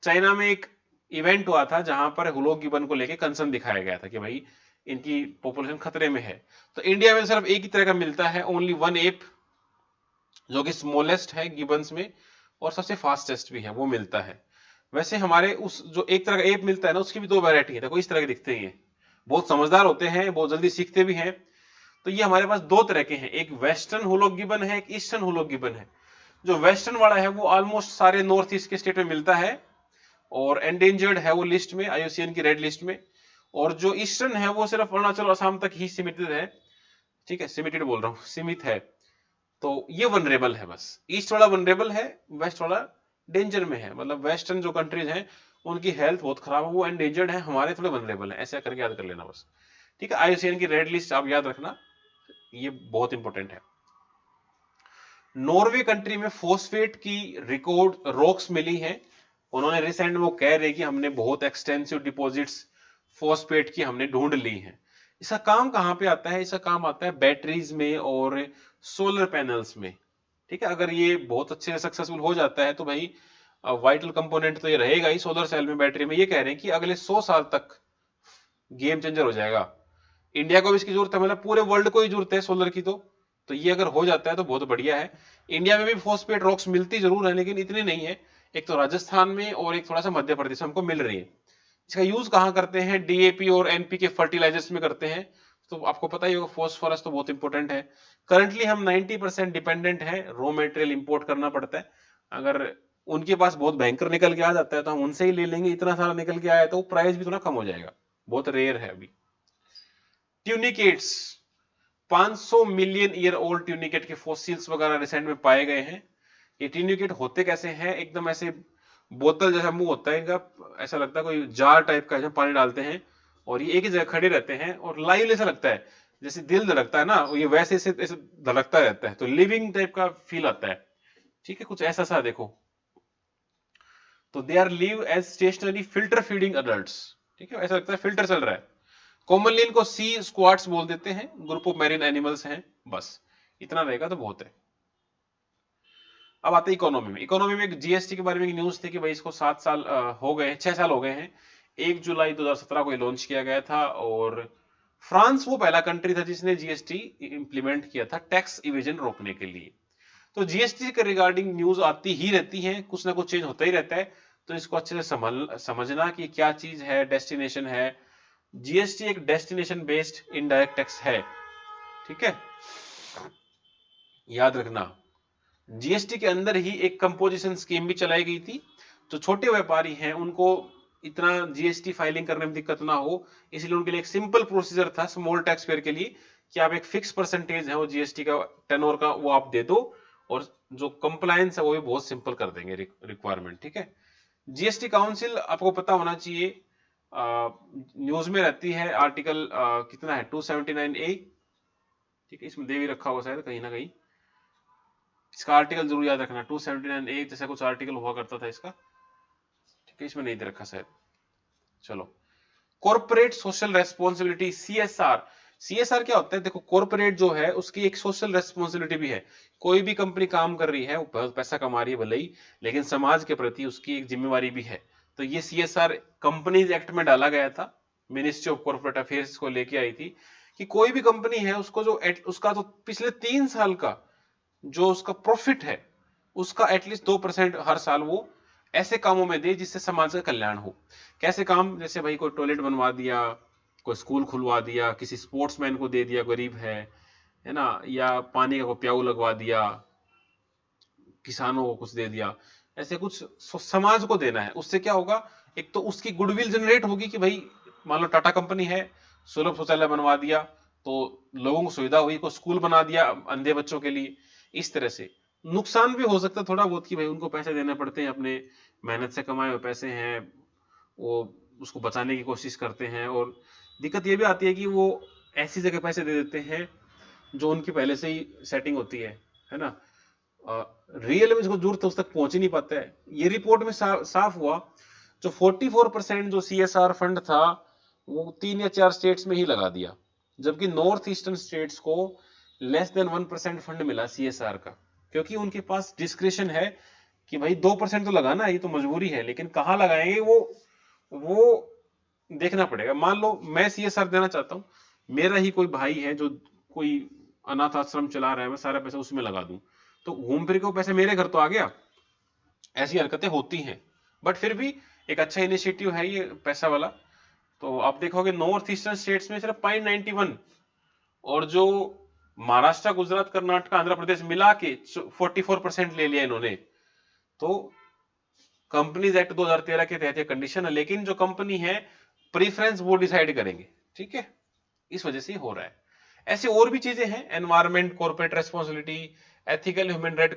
[SPEAKER 1] चाइना में एक इवेंट हुआ था जहां पर हुलुक गिबन को लेके कंसर्न दिखाया गया था कि भाई इनकी पॉपुलेशन खतरे में है। तो इंडिया में सिर्फ एक ही तरह का मिलता है, ओनली वन एप, जो कि स्मॉलेस्ट है गिबन्स में और सबसे फास्टेस्ट भी है, वो मिलता है। वैसे हमारे उस जो एक तरह का एप मिलता है ना, उसकी भी दो वैरायटी है, देखो इस तरह के दिखते हैं, ये बहुत समझदार होते हैं, बहुत जल्दी सीखते भी हैं। तो ये हमारे पास दो तरह के हैं, एक वेस्टर्न हुलॉक गिबन है, एक ईस्टर्न हुलॉक गिबन है। जो वेस्टर्न वाला है वो ऑलमोस्ट सारे नॉर्थ ईस्ट के स्टेट में मिलता है और एंडेंजर्ड है वो लिस्ट में, आईयूसीएन की रेड लिस्ट में। और जो ईस्टर्न है वो सिर्फ अरुणाचल और असम तक ही सीमित है, ठीक है, सीमिटेड बोल रहा हूँ, सीमित है। तो ये वनरेबल है, बस ईस्ट वाला वनरेबल है, वेस्ट वाला डेंजर में है। मतलब वेस्टर्न जो कंट्रीज हैं उनकी हेल्थ बहुत खराब है, वो एंडेंजर्ड है, हमारे थोड़े वनरेबल है, ऐसा करके याद कर लेना बस, ठीक है। आईयूसीएन की रेड लिस्ट आप याद रखना, ये बहुत इंपॉर्टेंट है। नॉर्वे कंट्री में फॉस्फेट की रिकॉर्ड रॉक्स मिली हैं, उन्होंने रिसेंट वो कह रहे कि हमने बहुत एक्सटेंसिव डिपॉजिट्स फॉस्फेट की हमने ढूंढ ली हैं। इसका काम कहां पे आता है? इसका काम आता है बैटरीज में और सोलर पैनल्स में, ठीक है। अगर ये बहुत अच्छे से सक्सेसफुल हो जाता है तो भाई वाइटल कंपोनेंट तो ये रहेगा ही सोलर सेल में, बैटरी में। ये कह रहे हैं कि अगले 100 साल तक गेम चेंजर हो जाएगा। इंडिया को भी इसकी जरूरत है, मतलब पूरे वर्ल्ड को ही जरूरत है सोलर की। तो ये अगर हो जाता है तो बहुत बढ़िया है। इंडिया में भी फॉस्फेट रॉक्स मिलती जरूर है, लेकिन इतनी नहीं है। एक तो राजस्थान में और एक थोड़ा सा मध्य प्रदेश में हमको मिल रही है। इसका यूज कहाँ करते हैं? डीएपी और एनपीके फर्टिलाइजर्स में करते हैं। तो आपको पता ही होगा फॉस्फोरस तो बहुत इंपॉर्टेंट है। करंटली हम 90% डिपेंडेंट है, रॉ मटेरियल इंपोर्ट करना पड़ता है। अगर उनके पास बहुत भयंकर निकल के आ जाता है तो हम उनसे ही ले लेंगे, इतना सारा निकल के आया तो प्राइस भी थोड़ा कम हो जाएगा, बहुत रेयर है अभी। Tunicates, 500 million year old tunicate के फॉसिल्स वगैरह रिसेंट में पाए गए हैं। ये ट्यूनिकेट होते कैसे हैं? एकदम ऐसे बोतल जैसा मुंह होता है इनका, ऐसा लगता है कोई जार टाइप का, जैसे पानी डालते हैं और ये एक ही जगह खड़े रहते हैं और लाइव ऐसा लगता है जैसे दिल धड़कता है ना, ये वैसे ऐसे धड़कता रहता है, तो लिविंग टाइप का फील आता है, ठीक है, कुछ ऐसा सा देखो। तो they are live as stationary filter feeding adults, ठीक है, ऐसा लगता है फिल्टर चल रहा है। कॉमनली इनको सी स्क्वाड्स बोल देते हैं, ग्रुप ऑफ मैरीन एनिमल्स हैं, बस इतना रहेगा तो बहुत है। अब आते हैं इकोनॉमी में। इकोनॉमी में जीएसटी के बारे में न्यूज थी कि भाई इसको 7 साल हो गए, 6 साल हो गए हैं। 1 जुलाई 2017 को लॉन्च किया गया था और फ्रांस वो पहला कंट्री था जिसने जीएसटी इंप्लीमेंट किया था टैक्स इवेजन रोकने के लिए। तो जीएसटी के रिगार्डिंग न्यूज आती ही रहती है, कुछ ना कुछ चेंज होता ही रहता है, तो इसको अच्छे से समझना कि क्या चीज है, डेस्टिनेशन है। जीएसटी एक डेस्टिनेशन बेस्ड इनडायरेक्ट टैक्स है, ठीक है, याद रखना। जीएसटी के अंदर ही एक कंपोजिशन स्कीम भी चलाई गई थी। जो छोटे व्यापारी हैं उनको इतना जीएसटी फाइलिंग करने में दिक्कत ना हो, इसलिए उनके लिए एक सिंपल प्रोसीजर था स्मॉल टैक्स पेयर के लिए कि आप एक फिक्स परसेंटेज है वो जीएसटी का टर्नओवर का वो आप दे दो, और जो कंप्लायंस है वो भी बहुत सिंपल कर देंगे रिक्वायरमेंट, ठीक है। जीएसटी काउंसिल आपको पता होना चाहिए, न्यूज में रहती है, आर्टिकल कितना है 279A, ठीक है, इसमें दे भी रखा हुआ शायद कहीं ना कहीं, इसका आर्टिकल जरूर याद रखना, 279A जैसा कुछ आर्टिकल हुआ करता था इसका, ठीक है, इसमें नहीं दे रखा शायद। चलो, corporate social responsibility, CSR. CSR क्या होता है? देखो, कॉर्पोरेट जो है उसकी एक सोशल रेस्पॉन्सिबिलिटी भी है। कोई भी कंपनी काम कर रही है, वो बहुत पैसा कमा रही है भले ही, लेकिन समाज के प्रति उसकी एक जिम्मेवारी भी है। तो ये सीएसआर कंपनीज एक्ट में डाला गया था, मिनिस्ट्री ऑफ कॉर्पोरेट अफेयर्स को लेके आई थी कि कोई भी कंपनी है उसको जो उसका तो पिछले 3 साल का जो उसका प्रॉफिट है उसका एटलीस्ट 2% हर साल वो ऐसे कामों में दे जिससे समाज का कल्याण हो। कैसे काम? जैसे भाई कोई टॉयलेट बनवा दिया, कोई स्कूल खुलवा दिया, किसी स्पोर्ट्समैन को दे दिया, गरीब है ना, या पानी का कोई प्याऊ लगवा दिया, किसानों को कुछ दे दिया, ऐसे कुछ समाज को देना है। उससे क्या होगा? एक तो उसकी गुडविल जनरेट होगी कि भाई मान लो टाटा कंपनी है, सुलभ शौचालय बनवा दिया तो लोगों को सुविधा हुई, को स्कूल बना दिया अंधे बच्चों के लिए। इस तरह से नुकसान भी हो सकता है थोड़ा बहुत कि भाई उनको पैसे देने पड़ते हैं, अपने मेहनत से कमाए हुए पैसे हैं, वो उसको बचाने की कोशिश करते हैं। और दिक्कत ये भी आती है कि वो ऐसी जगह पैसे दे देते हैं जो उनकी पहले से ही सेटिंग होती है ना, रियल में जिसको जरूरत है उस तक पहुंच ही नहीं पाता है। ये रिपोर्ट में साफ हुआ, जो 44% जो सीएसआर फंड था वो 3 या 4 स्टेट्स में ही लगा दिया, जबकि नॉर्थ ईस्टर्न स्टेट्स को लेस देन 1% फंड मिला सीएसआर का, क्योंकि उनके पास डिस्क्रिशन है कि भाई 2% तो लगाना है, ये तो मजबूरी है, लेकिन कहाँ लगाएंगे वो देखना पड़ेगा। मान लो मैं सीएसआर देना चाहता हूँ, मेरा ही कोई भाई है जो कोई अनाथ आश्रम चला रहा है, मैं सारा पैसा उसमें लगा दूं, तो घूम फिर के वो पैसे मेरे घर तो आ गया। ऐसी हरकतें होती हैं, बट फिर भी एक अच्छा इनिशिएटिव है ये पैसा वाला। तो आप देखोगे नॉर्थ ईस्टर्न स्टेट्स में सिर्फ 0.91, और जो महाराष्ट्र, गुजरात, कर्नाटक, आंध्र प्रदेश मिला के 44% ले लिया इन्होंने। तो कंपनीज एक्ट 2013 के तहत ये कंडीशन है, लेकिन जो कंपनी है प्रीफरेंस वो डिसाइड करेंगे, ठीक है, इस वजह से हो रहा है। ऐसे और भी चीजें हैं, environment, corporate responsibility, ethical human right,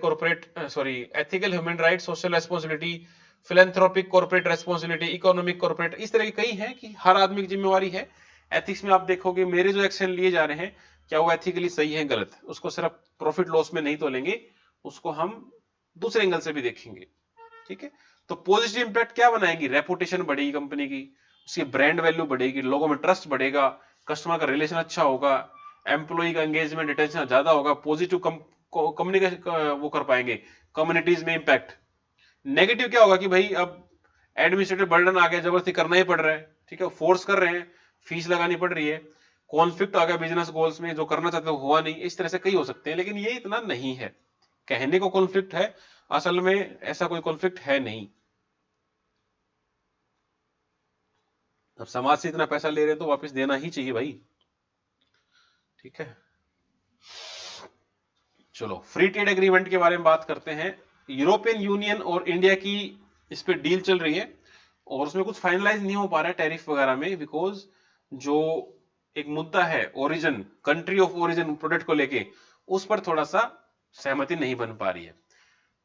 [SPEAKER 1] ethical human right, social responsibility, philanthropic corporate responsibility, economic corporate, इस तरह की कई हैं कि हर आदमी की जिम्मेवारी है। एथिक्स में आप देखोगे मेरे जो एक्शन लिए जा रहे हैं, क्या वो एथिकली सही है गलत, उसको सिर्फ प्रॉफिट लॉस में नहीं तोलेंगे, उसको हम दूसरे एंगल से भी देखेंगे, ठीक है। तो पॉजिटिव इंपैक्ट क्या बनाएगी, रेपुटेशन बढ़ेगी कंपनी की, उसकी ब्रांड वैल्यू बढ़ेगी, लोगों में ट्रस्ट बढ़ेगा, कस्टमर का रिलेशन अच्छा होगा, एम्प्लॉय का एंगेजमेंट, रिटेंशन ज्यादा होगा, पॉजिटिव कम्युनिकेशन वो कर पाएंगे, कम्युनिटीज में इंपैक्ट। नेगेटिव क्या होगा कि भाई अब एडमिनिस्ट्रेटिव बर्डन आ गया, जबरदस्ती करना ही पड़ रहा है, ठीक है, फोर्स कर रहे हैं, फीस लगानी पड़ रही है, कॉन्फ्लिक्ट आ गया बिजनेस गोल्स में, जो करना चाहते हो हुआ नहीं, इस तरह से कई हो सकते हैं। लेकिन ये इतना नहीं है, कहने को कॉन्फ्लिक्ट है, असल में ऐसा कोई कॉन्फ्लिक्ट है नहीं। अब समाज से इतना पैसा ले रहे हैं तो वापस देना ही चाहिए भाई, ठीक है। चलो फ्री ट्रेड एग्रीमेंट के बारे में बात करते हैं। यूरोपियन यूनियन और इंडिया की इस पे डील चल रही है, और उसमें कुछ फाइनलाइज नहीं हो पा रहा है टैरिफ वगैरह में, बिकॉज जो एक मुद्दा है origin, country of origin product को लेके, उस पर थोड़ा सा सहमति नहीं बन पा रही है।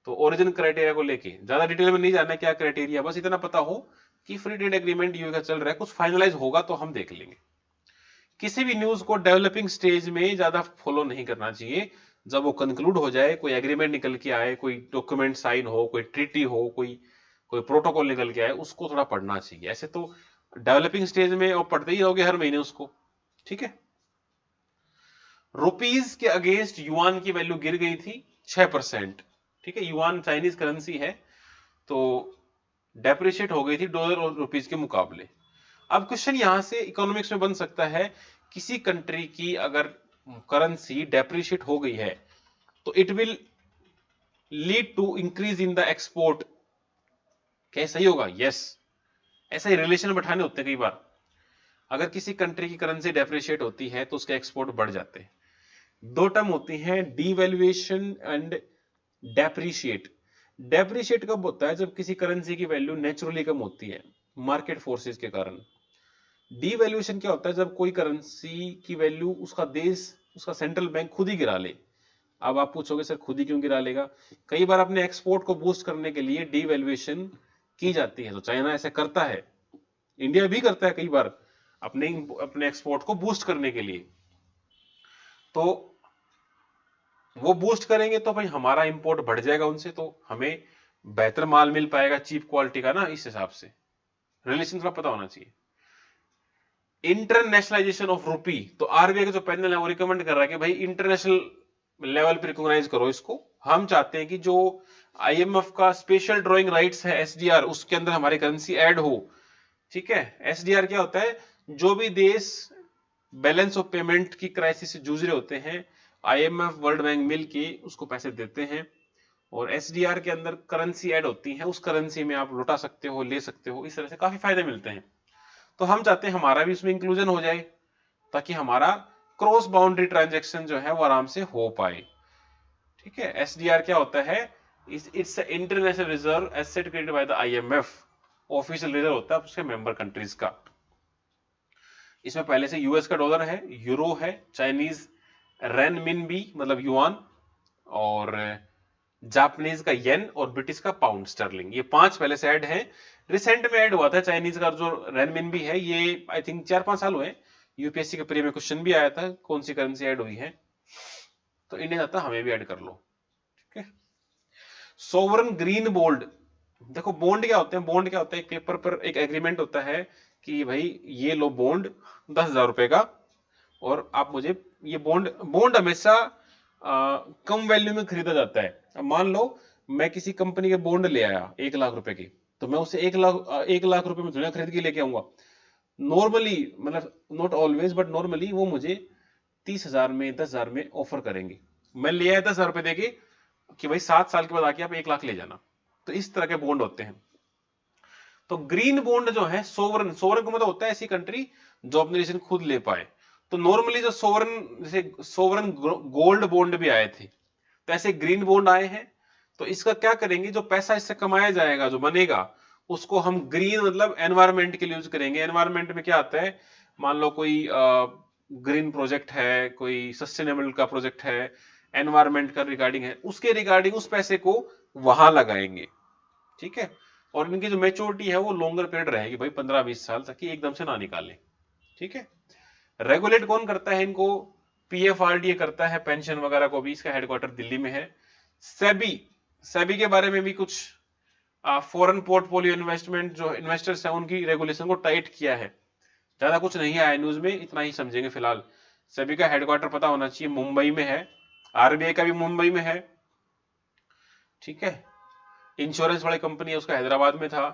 [SPEAKER 1] तो ओरिजिन क्राइटेरिया को लेके ज्यादा डिटेल में नहीं जानना क्या क्राइटेरिया, बस इतना पता हो कि फ्री ट्रेड एग्रीमेंट यूए का चल रहा है, कुछ फाइनलाइज होगा तो हम देख लेंगे। किसी भी न्यूज को डेवलपिंग स्टेज में ज्यादा फॉलो नहीं करना चाहिए। जब वो कंक्लूड हो जाए, कोई एग्रीमेंट निकल के आए, कोई डॉक्यूमेंट साइन हो, कोई ट्रीटी हो, कोई कोई प्रोटोकॉल निकल के आए, उसको थोड़ा पढ़ना चाहिए। ऐसे तो डेवलपिंग स्टेज में और पढ़ते ही रहोगे हर महीने उसको, ठीक है। रुपीज के अगेंस्ट युआन की वैल्यू गिर गई थी 6%, ठीक है। युआन चाइनीज करेंसी है, तो डेप्रिशिएट हो गई थी डॉलर और रुपीज के मुकाबले। अब क्वेश्चन यहां से इकोनॉमिक्स में बन सकता है, किसी कंट्री की अगर करेंसी डेप्रिशिएट हो गई है तो it will lead to increase in the export. क्या सही होगा? यस, ऐसा ही रिलेशन बैठाने होते हैं कई बार। अगर किसी कंट्री की करेंसी डेप्रिशिएट होती है तो उसके एक्सपोर्ट बढ़ जाते हैं। दो टर्म होती हैं, डीवैल्यूएशन एंड डेप्रिशिएट। डेप्रिशिएट कब होता है? जब किसी करेंसी की वैल्यू नेचुरली कम होती है मार्केट फोर्सेस के कारण। डीवैल्यूएशन क्या होता है? जब कोई करेंसी की वैल्यू उसका देश, उसका सेंट्रल बैंक खुद ही गिरा ले। अब आप पूछोगे सर खुद ही क्यों गिरा लेगा? कई बार अपने एक्सपोर्ट को बूस्ट करने के लिए डीवैल्यूएशन की जाती है। तो चाइना ऐसा करता है, इंडिया भी करता है कई बार, अपने अपने एक्सपोर्ट को बूस्ट करने के लिए। तो वो बूस्ट करेंगे तो भाई हमारा इंपोर्ट बढ़ जाएगा उनसे, तो हमें बेहतर माल मिल पाएगा, चीप क्वालिटी का ना, इस हिसाब से रिलेशन थोड़ा पता होना चाहिए। इंटरनेशनलाइजेशन ऑफ रूपी, तो आरबीआई का जो पैनल है वो रिकमेंड कर रहा है कि भाई इंटरनेशनल लेवल पे रिकॉग्नाइज करो इसको। हम चाहते हैं कि जो आईएमएफ का स्पेशल ड्रॉइंग राइट्स है एसडीआर, उसके अंदर हमारी करेंसी ऐड हो, ठीक है। एसडीआर क्या होता है? जो भी देश बैलेंस ऑफ पेमेंट की क्राइसिस से जूझ रहे होते हैं, आईएमएफ, वर्ल्ड बैंक मिल के उसको पैसे देते हैं, और एसडीआर के अंदर करेंसी ऐड होती है, उस करेंसी में आप लौटा सकते हो, ले सकते हो, इस तरह से काफी फायदे मिलते हैं। तो हम चाहते हैं हमारा भी उसमें इंक्लूजन हो जाए, ताकि हमारा क्रॉस बाउंड्री ट्रांजैक्शन जो है वो आराम से हो पाए, ठीक है। एसडीआर क्या होता है? It's international reserve asset created by the IMF, official reserve होता है उसके मेंबर कंट्रीज का। इसमें पहले से यूएस का डॉलर है, यूरो है, चाइनीज रेनमिनबी मतलब युआन, और जापानीज का येन, और ब्रिटिश का पाउंड स्टर्लिंग। ये पांच पहले से ऐड है। रिसेंट में ऐड हुआ था चाइनीज का जो रेनमिनबी है, ये आई थिंक 4-5 साल हुए। यूपीएससी के प्री में क्वेश्चन भी आया था कौन सी करेंसी ऐड हुई है, तो इंडिया जाता हमें भी ऐड कर लो, ठीक है। सोवरन ग्रीन बॉन्ड, देखो बॉन्ड क्या होते हैं? बॉन्ड क्या होता है? एक पेपर पर एक एग्रीमेंट होता है कि भाई ये लो बॉन्ड 10,000 रुपए का, और आप मुझे ये बॉन्ड, बॉन्ड हमेशा कम वैल्यू में खरीदा जाता है। अब मान लो मैं किसी कंपनी के बॉन्ड ले आया 1 लाख रुपए की, तो मैं उसे 1 लाख रुपए में थोड़ा खरीद के लेके आऊंगा। नॉर्मली, मतलब नॉट ऑलवेज बट नॉर्मली वो मुझे 30,000 में, 10,000 में ऑफर करेंगे। मैं ले आया 10,000 रुपए देके कि भाई 7 साल के बाद आके आप 1 लाख ले जाना। तो इस तरह के बॉन्ड होते हैं। तो ग्रीन बॉन्ड जो है, सोवरन, सोवरन का मतलब होता है ऐसी कंट्री जो अपने डिसीजन खुद ले पाए। तो नॉर्मली जो सोवरन, जैसे सोवरन गोल्ड बॉन्ड भी आए थे, तो ऐसे ग्रीन बॉन्ड आए हैं। तो इसका क्या करेंगे, जो पैसा इससे कमाया जाएगा, जो बनेगा, उसको हम ग्रीन मतलब एनवायरमेंट के लिए यूज करेंगे। एनवायरमेंट में क्या आता है, मान लो कोई ग्रीन प्रोजेक्ट है, कोई सस्टेनेबल का प्रोजेक्ट है, एनवायरमेंट का रिगार्डिंग है, उसके रिगार्डिंग उस पैसे को वहां लगाएंगे। ठीक है। और इनकी जो मेच्योरिटी है वो लॉन्गर पीरियड रहेगी भाई, 15-20 साल तक, की एकदम से ना निकालें। ठीक है। रेगुलेट कौन करता है इनको, पीएफआरडीए करता है, पेंशन वगैरह को भी। इसका हेडक्वार्टर दिल्ली में है। सेबी, सेबी के बारे में भी कुछ फॉरेन पोर्टफोलियो इन्वेस्टमेंट जो इन्वेस्टर्स हैं उनकी रेगुलेशन को टाइट किया है। ज्यादा कुछ नहीं आया न्यूज में, इतना ही समझेंगे फिलहाल। सेबी का हेडक्वार्टर पता होना चाहिए, मुंबई में है। आरबीआई का भी मुंबई में है। ठीक है। इंश्योरेंस वाली कंपनी है उसका हैदराबाद में था,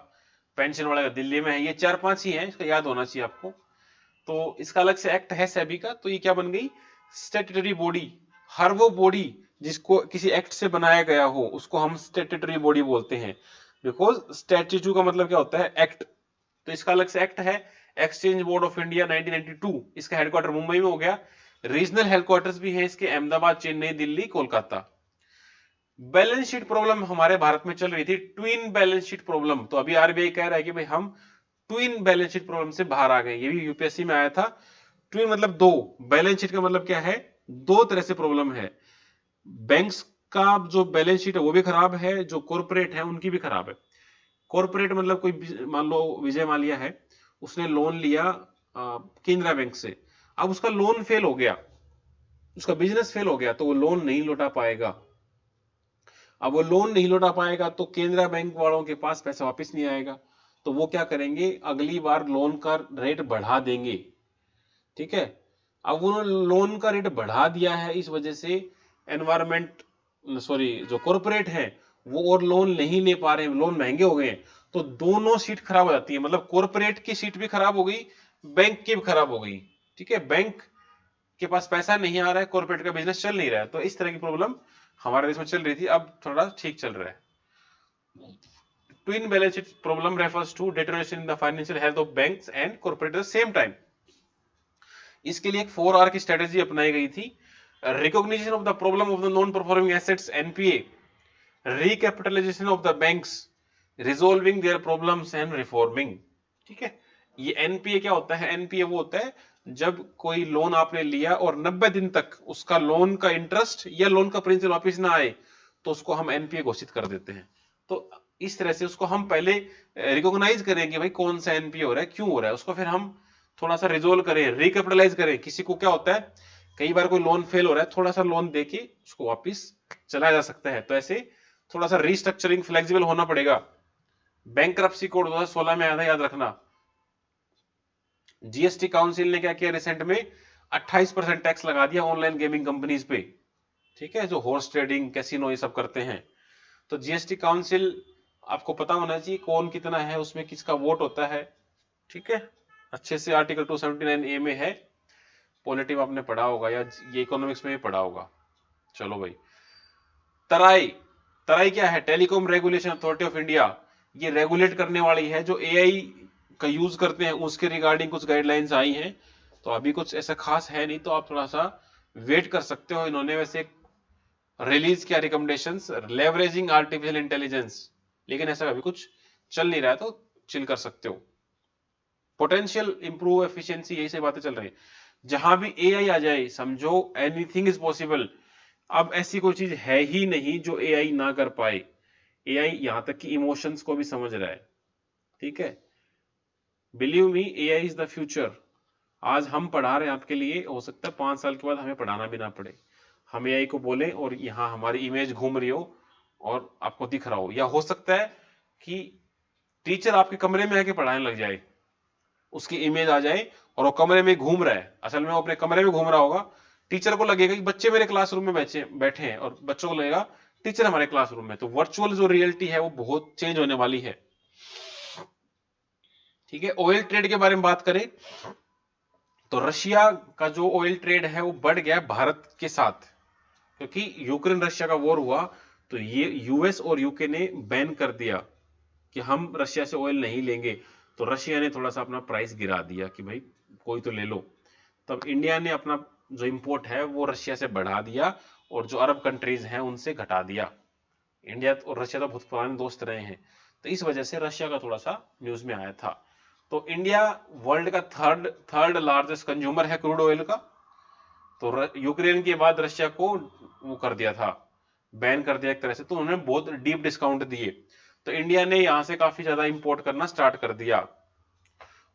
[SPEAKER 1] पेंशन वाला का दिल्ली में है। ये 4-5 ही है, इसका याद होना चाहिए आपको। तो इसका अलग से एक्ट है सेबी का। तो ये क्या बन गई, स्टेट्यूटरी बॉडी। हर वो बॉडी जिसको किसी एक्ट से बनाया गया हो उसको हम स्टेट्यूटरी बॉडी बोलते हैं। बिकॉज स्टैट्यूटू का मतलब क्या होता है, एक्ट। तो इसका अलग से एक्ट है, एक्सचेंज बोर्ड ऑफ इंडिया 1992। इसका हेडक्वार्टर मुंबई में हो गया। रीजनल हेडक्वार्टर्स भी है इसके, Ahmedabad, Chennai, Delhi, Kolkata. Balance sheet problem हमारे भारत में चल रही थी, ट्विन बैलेंस शीट प्रॉब्लम। तो अभी आरबीआई कह रहा है कि भाई हम ट्विन बैलेंस शीट प्रॉब्लम से बाहर आ गए। ये भी यूपीएससी में आया था। ट्विन मतलब दो, बैलेंस शीट का मतलब क्या है, दो तरह से प्रॉब्लम है। बैंक्स का जो बैलेंस शीट है वो भी खराब है, जो कॉर्पोरेट है उनकी भी खराब है। कॉर्पोरेट मतलब कोई, मान लो विजय माल्या है, उसने लोन लिया केनरा बैंक से। अब उसका लोन फेल हो गया, उसका बिजनेस फेल हो गया, तो वो लोन नहीं लौटा पाएगा। अब वो लोन नहीं लौटा पाएगा तो केनरा बैंक वालों के पास पैसा वापस नहीं आएगा। तो वो क्या करेंगे, अगली बार लोन का रेट बढ़ा देंगे। ठीक है। अब उन्होंने लोन का रेट बढ़ा दिया है, इस वजह से एनवायरमेंट, सॉरी, जो कॉर्पोरेट है वो और लोन नहीं ले पा रहे हैं, लोन महंगे हो गए हैं। तो दोनों सीट खराब हो जाती है, मतलब कॉर्पोरेट की सीट भी खराब हो गई, बैंक की भी खराब हो गई। ठीक है। बैंक के पास पैसा नहीं आ रहा है, कॉर्पोरेट का बिजनेस चल नहीं रहा है। तो इस तरह की प्रॉब्लम हमारे देश में चल रही थी, अब थोड़ा ठीक चल रहा है। Twin balance sheet problem refers to deterioration in the financial health of banks and corporate at the same time. इसके लिए एक 4R की स्ट्रेटेजी अपनाई गई थी। Recognition of the problem of the non performing assets NPA, recapitalisation of the banks, resolving their problems and reforming. ठीक है। ये एनपीए क्या होता है, एनपीए वो होता है जब कोई लोन आपने लिया और 90 दिन तक उसका लोन का इंटरेस्ट या लोन का प्रिंसिपल वापस ना आए, तो उसको हम एनपीए घोषित कर देते हैं। तो इस तरह से उसको हम पहले रिकॉग्नाइज करें कि भाई कौन सा एनपीए हो रहा है, क्यों हो रहा है, उसको फिर हम थोड़ा सा रिजोल्व करें, रिकैपिटलाइज करें। किसी को क्या होता है, कई बार कोई लोन फेल हो रहा है, थोड़ा सा लोन देके उसको वापस चलाया जा सकता है। तो ऐसे थोड़ा सा रिस्ट्रक्चरिंग, फ्लेक्सिबल होना पड़ेगा। बैंकरप्सी कोड 2016 में आया था, याद रखना। जीएसटी काउंसिल ने क्या किया रिसेंट में, 28% टैक्स लगा दिया ऑनलाइन गेमिंग कंपनीज पे। ठीक है। जो हॉर्स ट्रेडिंग, कैसीनो ये सब करते हैं। तो जीएसटी काउंसिल आपको पता होना चाहिए कौन कितना है, उसमें किसका वोट होता है। ठीक है। अच्छे से आर्टिकल 279A में है। पॉलिटी में आपने पढ़ा होगा या ये इकोनॉमिक्स में भी पढ़ा होगा। चलो भाई, तराई, तराई क्या है, telecom regulation authority of India. ये रेगुलेट करने वाली है, जो एआई का यूज करते हैं उसके रिगार्डिंग कुछ गाइडलाइंस आई हैं। तो अभी कुछ ऐसा खास है नहीं, तो आप थोड़ा सा वेट कर सकते हो। इन्होंने वैसे रिलीज किया रिकमेंडेशंस, लेवरेजिंग आर्टिफिशियल इंटेलिजेंस, लेकिन ऐसा अभी कुछ चल नहीं रहा है, तो चिल कर सकते हो। पोटेंशियल इंप्रूव एफिशिएंसी, यही से बातें चल रही है। जहां भी एआई आ जाए समझो एनीथिंग इज पॉसिबल। अब ऐसी कोई चीज है ही नहीं जो एआई ना कर पाए। एआई यहां तक कि इमोशंस को भी समझ रहा है। ठीक है। Believe me, AI is the future. आज हम पढ़ा रहे हैं आपके लिए, हो सकता है 5 साल के बाद हमें पढ़ाना भी ना पड़े। हम एआई को बोले और यहाँ हमारी इमेज घूम रही हो और आपको दिख रहा हो, या हो सकता है कि टीचर आपके कमरे में आके पढ़ाने लग जाए, उसकी इमेज आ जाए और वो कमरे में घूम रहा है, असल में वो अपने कमरे में घूम रहा होगा। टीचर को लगेगा कि बच्चे मेरे क्लासरूम में बैठे हैं, और बच्चों को लगेगा टीचर हमारे क्लासरूम में। तो वर्चुअल जो रियलिटी है वो बहुत चेंज होने वाली है। ठीक है, ऑयल ट्रेड के बारे में बात करें तो रशिया का जो ऑयल ट्रेड है वो बढ़ गया भारत के साथ, क्योंकि यूक्रेन रशिया का वॉर हुआ तो ये यूएस और यूके ने बैन कर दिया कि हम रशिया से ऑयल नहीं लेंगे। तो रशिया ने थोड़ा सा अपना प्राइस गिरा दिया कि भाई कोई तो ले लो। तब इंडिया ने अपना जो इंपोर्ट है वो रशिया से बढ़ा दिया और जो अरब कंट्रीज हैं उनसे घटा दिया। इंडिया और रशिया तो बहुत पुराने दोस्त रहे हैं, तो इस वजह से रशिया का थोड़ा सा न्यूज में आया था। तो इंडिया वर्ल्ड का थर्ड लार्जेस्ट कंज्यूमर है क्रूड ऑयल का। तो यूक्रेन के बाद रशिया को वो कर दिया था, बैन कर दिया एक तरह से, तो उन्होंने बहुत डीप डिस्काउंट दिए। तो इंडिया ने यहां से काफी ज्यादा इंपोर्ट करना स्टार्ट कर दिया।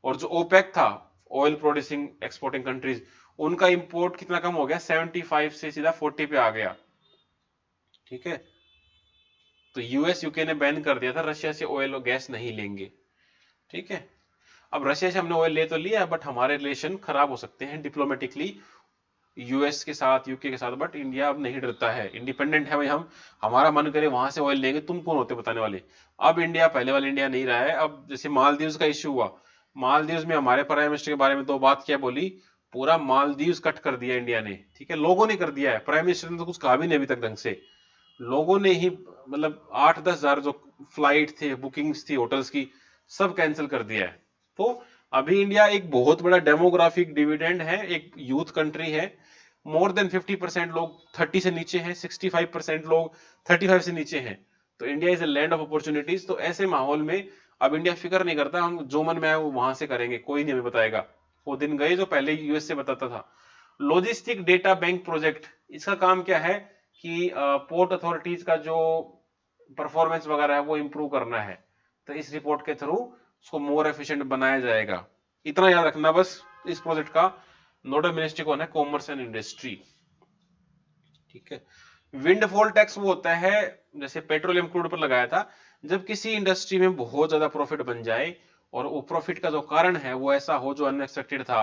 [SPEAKER 1] और जो ओपेक था, ऑयल प्रोड्यूसिंग एक्सपोर्टिंग कंट्रीज, उनका इंपोर्ट कितना कम हो गया, 75 से सीधा 40 पे आ गया। ठीक है, तो यूएस यूके ने बैन कर दिया था रशिया से ऑयल और गैस नहीं लेंगे। ठीक है, अब रशिया से हमने ऑयल ले तो लिया, बट हमारे रिलेशन खराब हो सकते हैं डिप्लोमेटिकली यूएस के साथ, यूके के साथ। बट इंडिया अब नहीं डरता है, इंडिपेंडेंट है भाई हम, हमारा मन करे वहां से ऑयल लेंगे, तुम कौन होते बताने वाले। अब इंडिया पहले वाला इंडिया नहीं रहा है। अब जैसे मालदीव्स का इश्यू हुआ, मालदीव्स में हमारे प्राइम मिनिस्टर के बारे में दो बात क्या बोली, पूरा मालदीव्स कट कर दिया इंडिया ने। ठीक है, लोगों ने कर दिया है, प्राइम मिनिस्टर ने तो कुछ कहा भी नहीं अभी तक ढंग से। लोगों ने ही मतलब 8-10 हजार जो फ्लाइट थे, बुकिंग्स थी होटल्स की, सब कैंसिल कर दिया है। तो अभी इंडिया एक बहुत बड़ा डेमोग्राफिक डिविडेंड है, एक यूथ कंट्री है। मोर देन 50% लोग 30 से नीचे हैं, 65% लोग 35 से नीचे हैं। तो India is a land of opportunities. तो ऐसे माहौल में अब इंडिया फिक्र नहीं करता, हम जो मन में आए वो वहां से करेंगे, कोई नहीं हमें बताएगा। वो दिन गए जो पहले यूएस से बताता था। लॉजिस्टिक डेटा बैंक प्रोजेक्ट, इसका काम क्या है कि पोर्ट अथॉरिटीज का जो परफॉर्मेंस वगैरह है वो इंप्रूव करना है। तो इस रिपोर्ट के थ्रू उसको मोर एफिशिएंट बनाया जाएगा। इतना याद रखना बस, इस प्रोजेक्ट का नोडल मिनिस्ट्री कौन है, कॉमर्स एंड इंडस्ट्री। ठीक है, विंडफॉल टैक्स वो होता है, जैसे पेट्रोलियम क्रूड पर लगाया था, जब किसी इंडस्ट्री में बहुत ज्यादा प्रॉफिट बन जाए और वो प्रॉफिट का जो कारण है वो ऐसा हो जो अनएक्सपेक्टेड था।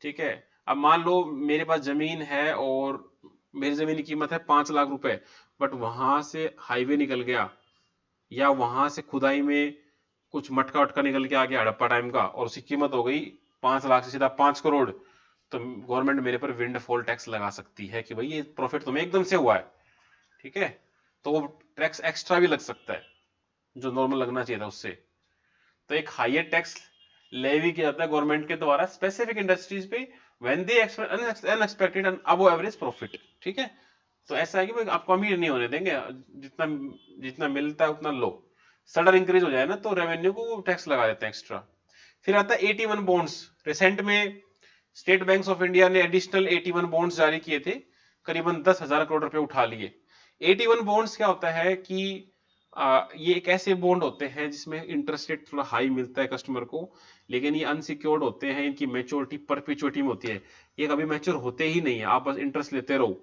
[SPEAKER 1] ठीक है, अब मान लो मेरे पास जमीन है और मेरी जमीन की कीमत है 5 लाख रुपए, बट वहां से हाईवे निकल गया या वहां से खुदाई में कुछ मटका वटका निकल के आ गया हड़प्पा टाइम का और उसकी कीमत हो गई 5 लाख से सीधा 5 करोड़, तो गवर्नमेंट मेरे पर विंडफॉल टैक्स लगा सकती है कि भाई ये प्रॉफिट तुम्हें एकदम से हुआ है। ठीक है, तो वो टैक्स एक्स्ट्रा भी लग सकता है जो नॉर्मल लगना चाहिए था उससे। तो एक हायर टैक्स लेवी किया जाता है गवर्नमेंट के द्वारा स्पेसिफिक इंडस्ट्रीज पे when they unexpected and above average profit. ठीक है, तो ऐसा है कि भाई आपको अमीर नहीं होने देंगे, जितना जितना मिलता है उतना लो। सडन इंक्रीज हो जाए ना तो रेवेन्यू को टैक्स लगा देते हैं एक्स्ट्रा। फिर आता है 81 बॉन्ड्स। रिसेंट में स्टेट बैंक ऑफ इंडिया ने एडिशनल 81 बॉन्ड्स जारी किए थे, करीबन 10,000 करोड़ रुपए उठा लिए। 81 बॉन्ड्स क्या होता है कि ये एक ऐसे बॉन्ड होते हैं जिसमें इंटरेस्ट रेट थोड़ा हाई मिलता है कस्टमर को, लेकिन ये अनसिक्योर्ड होते हैं, इनकी मेच्योरिटी परपेचुइटी में होती है, ये कभी मैच्योर होते ही नहीं है, आप बस इंटरेस्ट लेते रहो।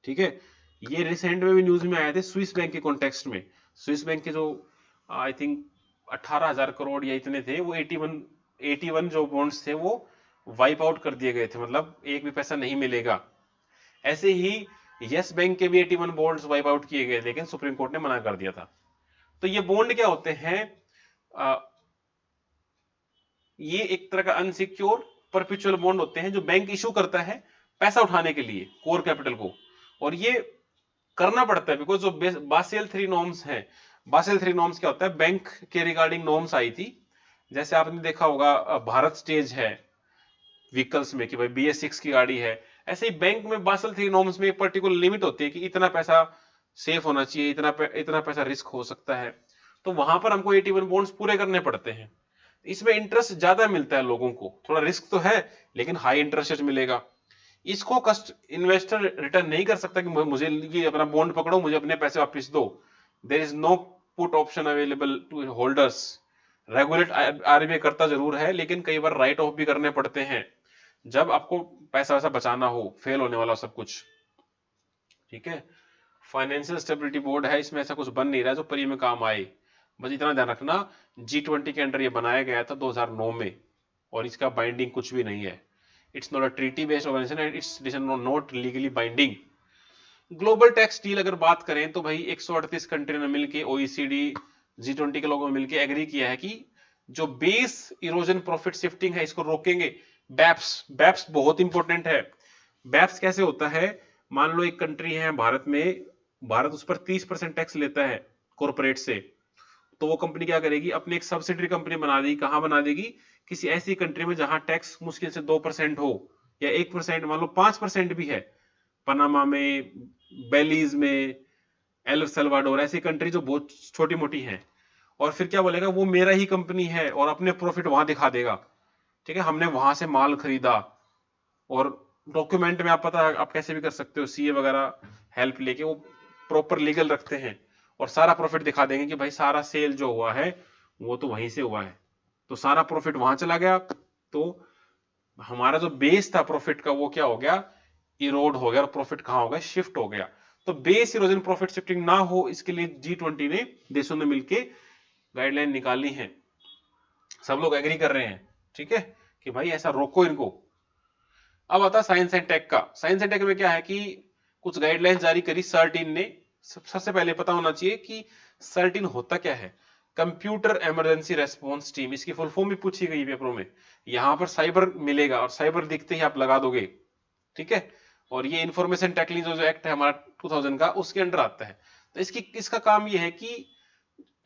[SPEAKER 1] ठीक है, ये रिसेंट में भी न्यूज में आए थे स्विस बैंक के कॉन्टेक्स्ट में। स्विस बैंक के जो आई थिंक 18,000 करोड़ या इतने थे, वो 81 जो बॉन्ड्स थे वो वाइप आउट कर दिए गए थे, मतलब एक भी पैसा नहीं मिलेगा। ऐसे ही यस बैंक के भी 81 बॉन्ड्स वाइप आउट किए गए, लेकिन सुप्रीम कोर्ट ने मना कर दिया था। तो ये बॉन्ड क्या होते हैं, आ, ये एक तरह का अनसिक्योर परपेचुअल बॉन्ड होते हैं जो बैंक इशू करता है पैसा उठाने के लिए कोर कैपिटल को, और ये करना पड़ता है बिकॉज जो बासेल 3 नॉर्म्स है। बासेल 3 नॉर्म्स क्या होता है, बैंक के रिगार्डिंग नॉर्म्स आई थी, जैसे आपने देखा होगा भारत स्टेज है व्हीकल्स में कि भाई BS6 की गाड़ी है, ऐसे ही बैंक में बासेल 3 नॉर्म्स में एक पर्टिकुलर लिमिट होती है कि इतना पैसा सेफ होना चाहिए, इतना पैसा रिस्क हो सकता है। तो वहां पर हमको 81 बॉन्ड्स पूरे करने पड़ते हैं। इसमें इंटरेस्ट ज्यादा मिलता है लोगों को, थोड़ा रिस्क तो है लेकिन हाई इंटरेस्ट मिलेगा। इसको कस्ट इन्वेस्टर रिटर्न नहीं कर सकता कि मुझे ये अपना बॉन्ड पकड़ो, मुझे अपने पैसे वापस दो। There is no put option available to holders. Regulate RBI करता जरूर है, लेकिन कई बार राइट ऑफ भी करने पड़ते हैं जब आपको पैसा वैसा बचाना हो, फेल होने वाला सब कुछ। ठीक है, फाइनेंशियल स्टेबिलिटी बोर्ड है, इसमें ऐसा कुछ बन नहीं रहा जो पर में काम आए। बस इतना ध्यान रखना, G20 के अंडर ये बनाया गया था 2009 में, और इसका बाइंडिंग कुछ भी नहीं है। It's not a treaty based organisation and it's not legally binding. Global tax deal अगर बात करें तो भाई 138 कंट्री ने मिलकर OECD G20 के लोगों ने मिलकर एग्री किया है कि जो बेस इरोजन प्रॉफिट शिफ्टिंग है इसको रोकेंगे। बैप्स, बैप्स बहुत इंपॉर्टेंट है। बैप्स कैसे होता है, मान लो एक कंट्री है भारत में, भारत उस पर 30% टैक्स लेता है कॉर्पोरेट से, तो वो कंपनी क्या करेगी, अपनी एक सब्सिडरी कंपनी बना देगी। कहां बना देगी, किसी ऐसी कंट्री में जहां टैक्स मुश्किल से 2% हो या 1%, मान लो 5% भी है, पनामा में, बेलीज में, एल सल्वाडोर, ऐसी कंट्री जो बहुत छोटी मोटी है। और फिर क्या बोलेगा, वो मेरा ही कंपनी है, और अपने प्रॉफिट वहां दिखा देगा। ठीक है, हमने वहां से माल खरीदा, और डॉक्यूमेंट में आप पता आप कैसे भी कर सकते हो, सीए वगैरह हेल्प लेके वो प्रॉपर लीगल रखते हैं, और सारा प्रॉफिट दिखा देंगे कि भाई सारा सेल जो हुआ है वो तो वहीं से हुआ है, तो सारा प्रॉफिट वहां चला गया। तो हमारा जो बेस था प्रॉफिट का वो क्या हो गया, इरोड हो गया, और प्रॉफिट कहां हो गया, शिफ्ट हो गया। तो बेस इरोजन प्रॉफिट शिफ्टिंग ना हो, इसके लिए G20 ने, देशों ने मिलकर गाइडलाइन निकाली है। सब लोग एग्री कर रहे हैं, ठीक है, कि भाई ऐसा रोको इनको। अब आता है साइंस एंड टेक का। साइंस एंड टेक में क्या है कि कुछ गाइडलाइंस जारी करी सर्टिन ने। सबसे पहले पता होना चाहिए कि सर्टिन होता क्या है, कंप्यूटर इमरजेंसी रेस्पॉन्स टीम, इसकी फुल फॉर्म भी पूछी गई पेपरों में। यहां पर साइबर मिलेगा, और साइबर दिखते ही आप लगा दोगे, ठीक है। और ये इंफॉर्मेशन टेक्नोलॉजी जो एक्ट है हमारा 2000 का, उसके अंडर आता है। तो इसका काम ये है कि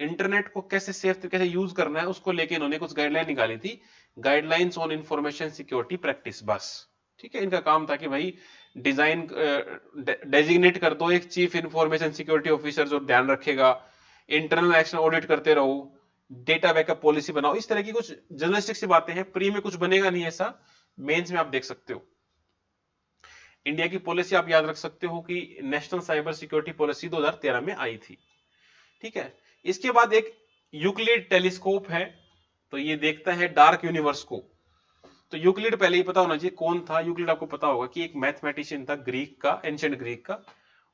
[SPEAKER 1] इंटरनेट को कैसे सेफ तरीके से यूज करना है, उसको लेके इन्होंने कुछ गाइडलाइन निकाली थी, guidelines on information security practice, बस। ठीक है, इनका काम था कि भाई डिजाइन डेजिग्नेट कर दो एक चीफ इंफॉर्मेशन सिक्योरिटी ऑफिसर जो ध्यान रखेगा, इंटरनल एक्शन ऑडिट करते रहो, डेटा बैकअप पॉलिसी बनाओ, इस तरह की कुछ जर्नलिस्टिक सी बातें हैं। प्री में कुछ बनेगा नहीं ऐसा, मेंस में आप देख सकते हो। इंडिया की पॉलिसी आप याद रख सकते हो कि नेशनल साइबर सिक्योरिटी पॉलिसी 2013 में आई थी, ठीक है। इसके बाद एक यूक्लिड टेलीस्कोप है, तो ये देखता है डार्क यूनिवर्स को। तो यूक्लिड पहले ही पता होना चाहिए कौन था। यूक्लिड आपको पता होगा कि एक मैथमेटिशियन था, ग्रीक का, एंशिएंट ग्रीक का,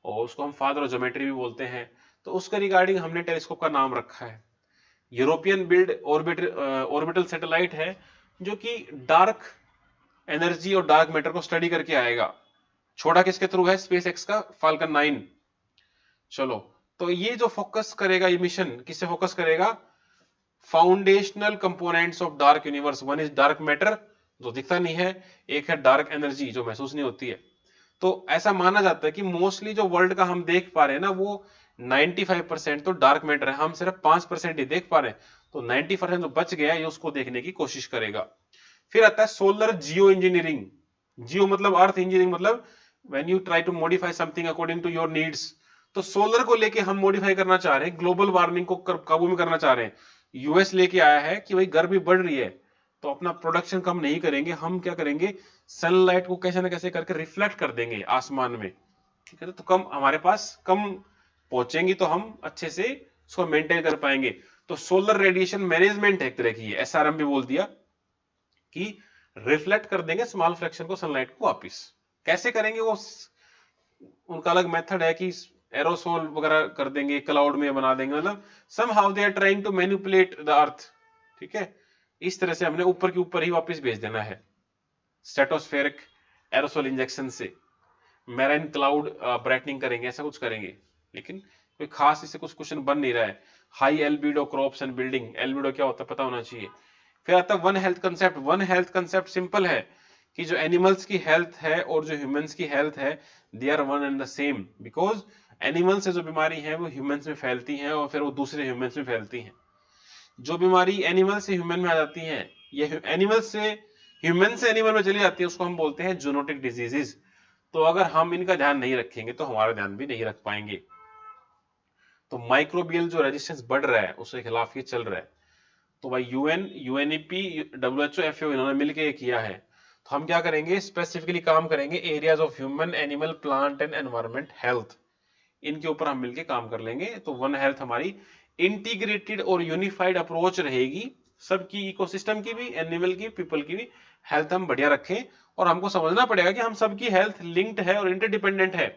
[SPEAKER 1] और उसको हम फादर ऑफ ज्योमेट्री भी बोलते हैं। तो उसके रिगार्डिंग हमने टेलीस्कोप का नाम रखा है। यूरोपियन बिल्ड ऑर्बिटल सैटेलाइट है, जो कि डार्क एनर्जी और डार्क मैटर को स्टडी करके आएगा। छोड़ा किसके थ्रू है, स्पेस एक्स का फाल्कन 9। चलो, तो ये जो फोकस करेगा, ये मिशन किससे फोकस करेगा, foundational components of dark universe. One is dark matter जो दिखता नहीं है, एक है डार्क एनर्जी जो महसूस नहीं होती है। तो ऐसा माना जाता है कि मोस्टली जो वर्ल्ड का हम देख पा रहे हैं ना, वो 95% तो डार्क मैटर है, हम सिर्फ 5% ही देख पा रहे हैं। तो 90% जो बच गया ये उसको देखने की कोशिश करेगा। फिर आता है सोलर जियो इंजीनियरिंग। जियो मतलब अर्थ, इंजीनियरिंग मतलब when you try to modify something according to your needs. तो सोलर को लेके हम मॉडिफाई करना चाह रहे हैं, ग्लोबल वार्मिंग को काबू में करना चाह रहे हैं। यूएस लेके आया है कि भाई गर्मी बढ़ रही है, तो अपना प्रोडक्शन कम नहीं करेंगे, हम क्या करेंगे, सनलाइट को कैसे ना कैसे करके रिफ्लेक्ट कर देंगे आसमान में, ठीक है। तो कम हमारे पास कम पहुंचेंगी, तो हम अच्छे से उसको मेंटेन कर पाएंगे। तो सोलर रेडिएशन मैनेजमेंट एक तरह की है, एसआरएम भी बोल दिया, कि रिफ्लेक्ट कर देंगे स्मॉल फ्रैक्शन को, सनलाइट को वापिस। कैसे करेंगे वो उनका अलग मेथड है, कि एरोसोल वगैरह कर देंगे, क्लाउड में बना देंगे, मतलब somehow they are trying to manipulate the earth, ठीक है। इस तरह से हमने ऊपर के ऊपर ही वापस भेज देना है, स्ट्रेटोस्फेरिक एरोसोल इंजेक्शन से। मैराइन क्लाउड ब्राइटनिंग करेंगे, ऐसा कुछ करेंगे, लेकिन कोई खास इससे कुछ क्वेश्चन बन नहीं रहा है। High albedo crops and building, albedo क्या होता है पता होना चाहिए। फिर आता है one health concept. One health concept simple है कि जो एनिमल्स की हेल्थ है और जो ह्यूमंस की हेल्थ है, they are one and the same, because animal से जो बीमारी है वो ह्यूमंस में फैलती है, और फिर वो दूसरे ह्यूमंस में फैलती है। जो बीमारी एनिमल से ह्यूमन में आ जाती है, ये एनिमल से ह्यूमन से एनिमल में चली जाती है, उसको हम बोलते हैं जूनोटिक डिजीजेस। तो अगर हम इनका ध्यान नहीं रखेंगे तो हमारा ध्यान भी नहीं रख पाएंगे। तो माइक्रोबियल जो रेजिस्टेंस बढ़ रहा है उसके खिलाफ ये चल रहा है। तो भाई यूएन, यूएनईपी, डब्ल्यूएचओ, एफएओ इन्होंने मिलकर ये किया है। तो हम क्या करेंगे, स्पेसिफिकली काम करेंगे areas of human, animal, plant and environment health, इनके ऊपर हम मिलकर काम कर लेंगे। तो वन हेल्थ हमारी इंटीग्रेटेड और यूनिफाइड अप्रोच रहेगी, सबकी, इकोसिस्टम की भी, एनिमल की, पीपल की भी हेल्थ हम बढ़िया रखें। और हमको समझना पड़ेगा कि हम सबकी हेल्थ लिंक्ड है और इंटरडिपेंडेंट है।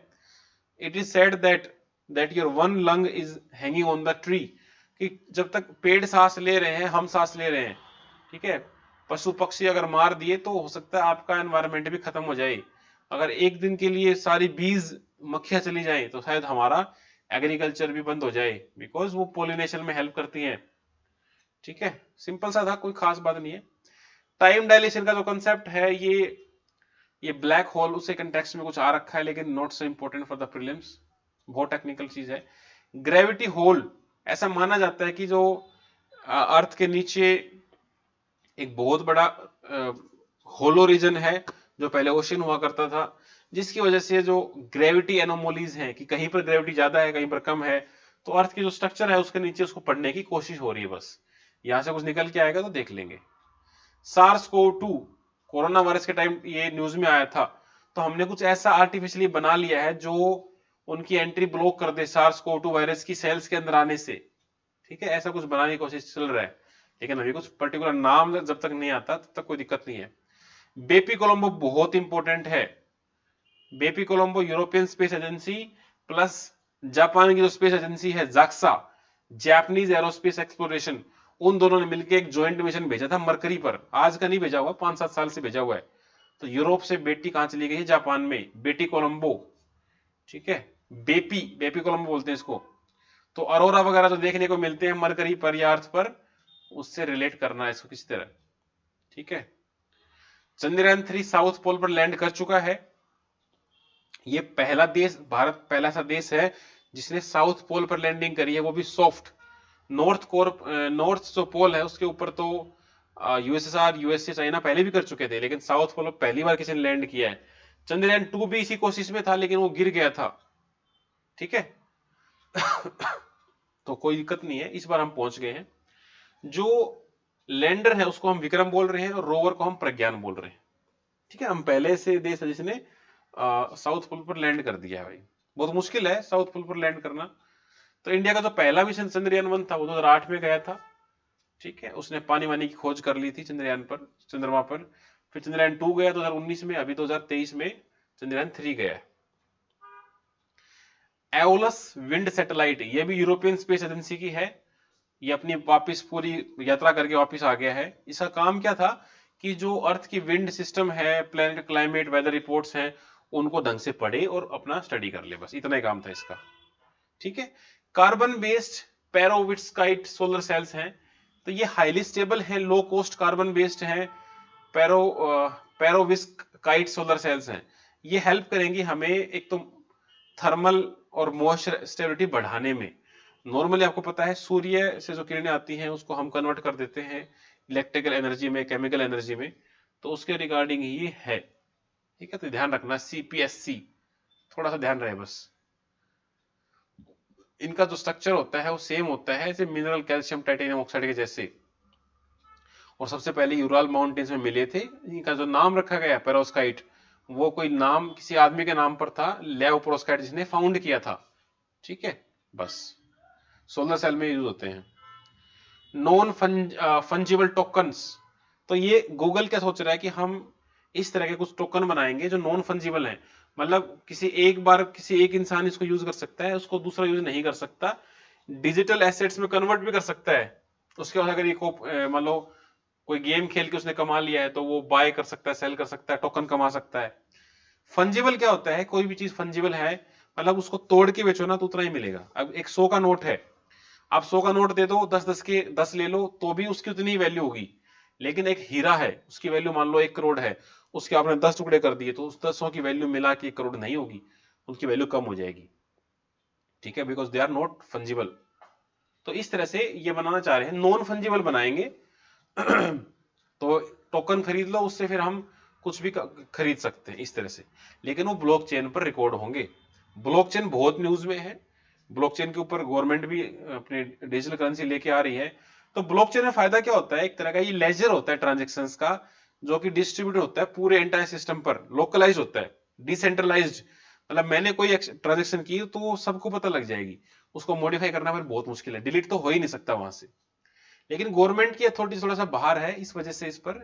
[SPEAKER 1] It is said that your one lung is hanging on the tree, कि जब तक पेड़ सांस ले रहे हैं, हम सांस ले रहे हैं, ठीक है। पशु पक्षी अगर मार दिए तो हो सकता है आपका एनवायरमेंट भी खत्म हो जाए। अगर एक दिन के लिए सारी बीज मक्खियां चली जाए तो शायद हमारा एग्रीकल्चर भी बंद हो जाए, बिकॉज वो पोलिनेशन में हेल्प करती हैं। ठीक है, सिंपल सा था, कोई खास बात नहीं है। टाइम डायलेशन का जो कंसेप्ट है, ये ब्लैक होल उसे कंटेक्स्ट में कुछ आ रखा है, लेकिन not so important for the prelims, बहुत टेक्निकल चीज है। ग्रेविटी होल, ऐसा माना जाता है कि जो अर्थ के नीचे एक बहुत बड़ा होलो रीजन है, जो पहले ओशन हुआ करता था, जिसकी वजह से जो ग्रेविटी एनोमोलीज हैं कि कहीं पर ग्रेविटी ज्यादा है, कहीं पर कम है, तो अर्थ की जो स्ट्रक्चर है उसके नीचे उसको पढ़ने की कोशिश हो रही है। बस यहां से कुछ निकल के आएगा तो देख लेंगे। सार्स कोव 2 कोरोना वायरस के टाइम ये न्यूज में आया था, तो हमने कुछ ऐसा आर्टिफिशियली बना लिया है जो उनकी एंट्री ब्लॉक कर दे सार्स कोव 2 वायरस की सेल्स के अंदर आने से। ठीक है, ऐसा कुछ बनाने की कोशिश चल रहा है, लेकिन अभी कुछ पर्टिकुलर नाम जब तक नहीं आता तब तक कोई दिक्कत नहीं है। बेपी कोलंबो बहुत इंपॉर्टेंट है। BepiColombo European space agency plus Japan की जो स्पेस एजेंसी है जाक्सा, जापानीज एरोस्पेस एक्सप्लोरेशन, उन दोनों ने मिलकर एक ज्वाइंट मिशन भेजा था मरकरी पर। आज का नहीं भेजा हुआ, 5-7 साल से भेजा हुआ है। तो यूरोप से बेटी कहां चली गई है? जापान में, बेटी कोलंबो। ठीक है, बेपी बेपी कोलंबो बोलते हैं इसको। तो अरोरा वगैरह जो देखने को मिलते हैं मरकरी पर या अर्थ पर, उससे रिलेट करना है इसको किसी तरह। ठीक है, चंद्रयान 3 साउथ पोल पर लैंड कर चुका है। ये पहला देश, भारत पहला सा देश है जिसने साउथ पोल पर लैंडिंग करी है, वो भी सॉफ्ट। नॉर्थ जो पोल है उसके ऊपर तो यूएसएसआर, यूएसए, चाइना पहले भी कर चुके थे, लेकिन साउथ पोल पर पहली बार किसी ने लैंड किया है। चंद्रयान 2 भी इसी कोशिश में था, लेकिन वो गिर गया था। ठीक है तो कोई दिक्कत नहीं है, इस बार हम पहुंच गए हैं। जो लैंडर है उसको हम विक्रम बोल रहे हैं और रोवर को हम प्रज्ञान बोल रहे हैं। ठीक है, हम पहले से देश है जिसने साउथ पोल पर लैंड कर दिया है भाई। बहुत मुश्किल है साउथ पोल पर लैंड करना। तो इंडिया का जो पहला मिशन चंद्रयान 1 था वो 2008 में गया था। ठीक है, उसने पानी वानी की खोज कर ली थी चंद्रयान पर, चंद्रमा पर। फिर चंद्रयान 2 गया 2019 में, अभी 2023 में चंद्रयान 3 गया है। एओलस विंड सैटेलाइट, ये भी यूरोपियन स्पेस एजेंसी की है। ये अपनी वापस पूरी यात्रा करके वापस आ गया है। इसका काम क्या था कि जो अर्थ की विंड सिस्टम है, प्लैनेट क्लाइमेट, वेदर रिपोर्ट्स हैं, उनको ढंग से पढ़े और अपना स्टडी कर ले, बस इतना ही काम था इसका। ठीक है, कार्बन बेस्ड पेरोविस्काइट सोलर सेल्स हैं। तो ये हाईली स्टेबल है, लो कॉस्ट कार्बन बेस्ड है, पेरो पेरोविस्काइट सोलर सेल्स हैं। ये हेल्प करेंगी हमें एक तो थर्मल और मॉइस्चर स्टेबिलिटी बढ़ाने में। नॉर्मली आपको पता है सूर्य से जो किरणें आती हैं उसको हम कन्वर्ट कर देते हैं इलेक्ट्रिकल एनर्जी में, केमिकल एनर्जी में, तो उसके रिगार्डिंग ये है। ठीक है, तो ध्यान रखना, सीपीएससी थोड़ा सा ध्यान रहे बस। इनका जो स्ट्रक्चर होता है वो सेम होता है जैसे मिनरल कैल्शियम टाइटेनियम ऑक्साइड के जैसे, और सबसे पहले यूराल माउंटेन्स में मिले थे। इनका जो नाम रखा गया पेरोस्काइट, वो कोई नाम किसी आदमी के नाम पर था, लेव पेरोस्काइट, जिसने फाउंड किया था। ठीक है, बस सोलर सेल में यूज होते हैं। नॉन फंजिबल टोकन्स, तो ये गूगल क्या सोच रहा है कि हम इस तरह के कुछ टोकन बनाएंगे जो नॉन फंजिबल हैं, मतलब किसी एक इंसान इसको यूज कर सकता है, उसको दूसरा यूज नहीं कर सकता। डिजिटल एसेट्स में कन्वर्ट भी कर सकता है। उसके बाद अगर ये मान लो कोई गेम खेल के उसने कमा लिया है तो वो बाय कर सकता है, सेल कर सकता है, टोकन कमा सकता है। फंजिबल क्या होता है? कोई भी चीज फंजिबल है मतलब उसको तोड़ के बेचो ना तो उतना ही मिलेगा। अब एक 100 का नोट है, आप 100 का नोट दे दो, 10-10 के 10 ले लो तो भी उसकी उतनी ही वैल्यू होगी। लेकिन एक हीरा है, उसकी वैल्यू मान लो 1 करोड़ है, उसके आपने 10 टुकड़े कर दिए तो उस 10 की वैल्यू मिला के 1 करोड़ नहीं होगी, उनकी वैल्यू कम हो जाएगी। ठीक है, because they are not fungible. तो इस तरह से ये बनाना चाह रहे हैं, नॉन फंजिबल बनाएंगे तो टोकन खरीद लो, उससे फिर हम कुछ भी खरीद सकते हैं इस तरह से, लेकिन वो ब्लॉकचेन पर रिकॉर्ड होंगे। ब्लॉकचेन बहुत न्यूज में है, ब्लॉकचेन के ऊपर गवर्नमेंट भी अपनी डिजिटल करेंसी लेके आ रही है। तो ब्लॉकचेन में फायदा क्या होता है? एक तरह का ये लेजर होता है ट्रांजेक्शन्स का, जो कि डिस्ट्रीब्यूट होता है पूरे एंटायर सिस्टम पर, लोकलाइज होता है, डिसेंट्रलाइज्ड। मतलब मैंने कोई ट्रांजेक्शन की तो वो सबको पता लग जाएगी, उसको मॉडिफाई करना फिर बहुत मुश्किल है, डिलीट तो हो ही नहीं सकता वहां से। लेकिन गवर्नमेंट की अथॉरिटी थोड़ा सा बाहर है, इस वजह से इस पर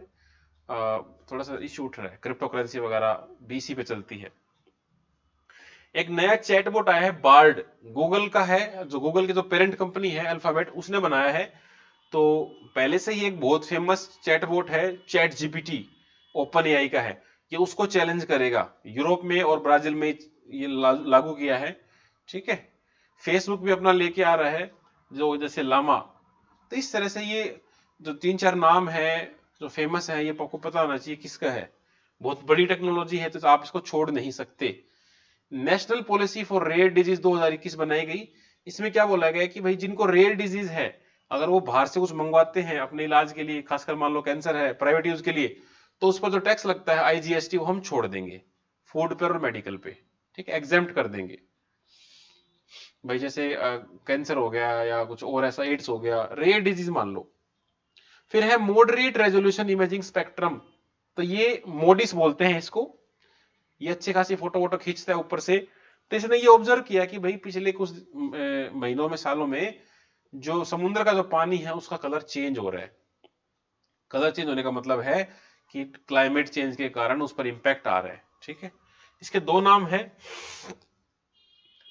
[SPEAKER 1] थोड़ा सा इश्यू उठ रहा है। क्रिप्टो करेंसी वगैरह बीसी पे चलती है। एक नया चैटबॉट आया है बार्ड, गूगल का है, जो गूगल की जो पेरेंट कंपनी है अल्फाबेट, उसने बनाया है। तो पहले से ही एक बहुत फेमस चैटबॉट है चैट जीपीटी, ओपन एआई का है। ये उसको चैलेंज करेगा, यूरोप में और ब्राजील में ये लागू किया है। ठीक है, फेसबुक भी अपना लेके आ रहा है जो जैसे लामा। तो इस तरह से ये जो 3-4 नाम है जो फेमस है, ये आपको पता होना चाहिए किसका है। बहुत बड़ी टेक्नोलॉजी है तो आप इसको छोड़ नहीं सकते। National policy for rare disease 2021 बनाई गई। इसमें क्या बोला गया कि भाई जिनको रेयर डिजीज है, अगर वो बाहर से कुछ मंगवाते हैं अपने इलाज के लिए, खासकर मान लो कैंसर है प्राइवेट यूज के लिए, तो उस पर जो टैक्स लगता है आईजीएसटी, वो हम छोड़ देंगे फूड पर और मेडिकल पे। ठीक है, एग्जेम्प्ट कर देंगे भाई। जैसे कैंसर हो गया या कुछ और ऐसा, एड्स हो गया, रेयर डिजीज मान लो। फिर है मॉडरेट रेजोल्यूशन इमेजिंग स्पेक्ट्रम, तो ये मोडिस बोलते हैं इसको। ये अच्छे खासी फोटो वोटो खींचता है ऊपर से। तो इसने ये ऑब्जर्व किया कि भाई पिछले कुछ महीनों में, सालों में, जो समुद्र का जो पानी है उसका कलर चेंज हो रहा है। कलर चेंज होने का मतलब है कि क्लाइमेट चेंज के कारण उस पर इंपैक्ट आ रहा है। ठीक है, इसके दो नाम है,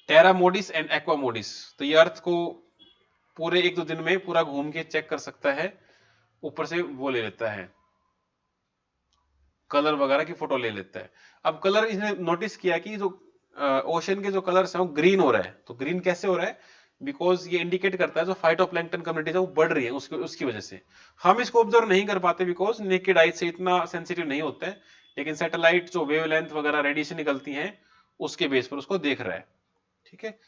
[SPEAKER 1] टेरा मोडिस एंड एक्वा मोडिस। तो ये अर्थ को पूरे 1-2 दिन में पूरा घूम के चेक कर सकता है, ऊपर से वो ले लेता है, कलर वगैरह की फोटो ले लेता है। अब कलर इसने नोटिस किया कि जो ओशन के जो कलर्स हैं वो ग्रीन हो रहा है। तो ग्रीन कैसे हो रहा है? बिकॉज ये इंडिकेट करता है जो फाइटोप्लैंक्टन कम्युनिटी है वो बढ़ रही है, उसकी वजह से। हम इसको ऑब्जर्व नहीं कर पाते बिकॉज नेकेड आई से इतना सेंसिटिव नहीं होता है, लेकिन सैटेलाइट जो वेवलेंथ वगैरह रेडिएशन निकलती हैं उसके बेस पर उसको देख रहा है। ठीक है,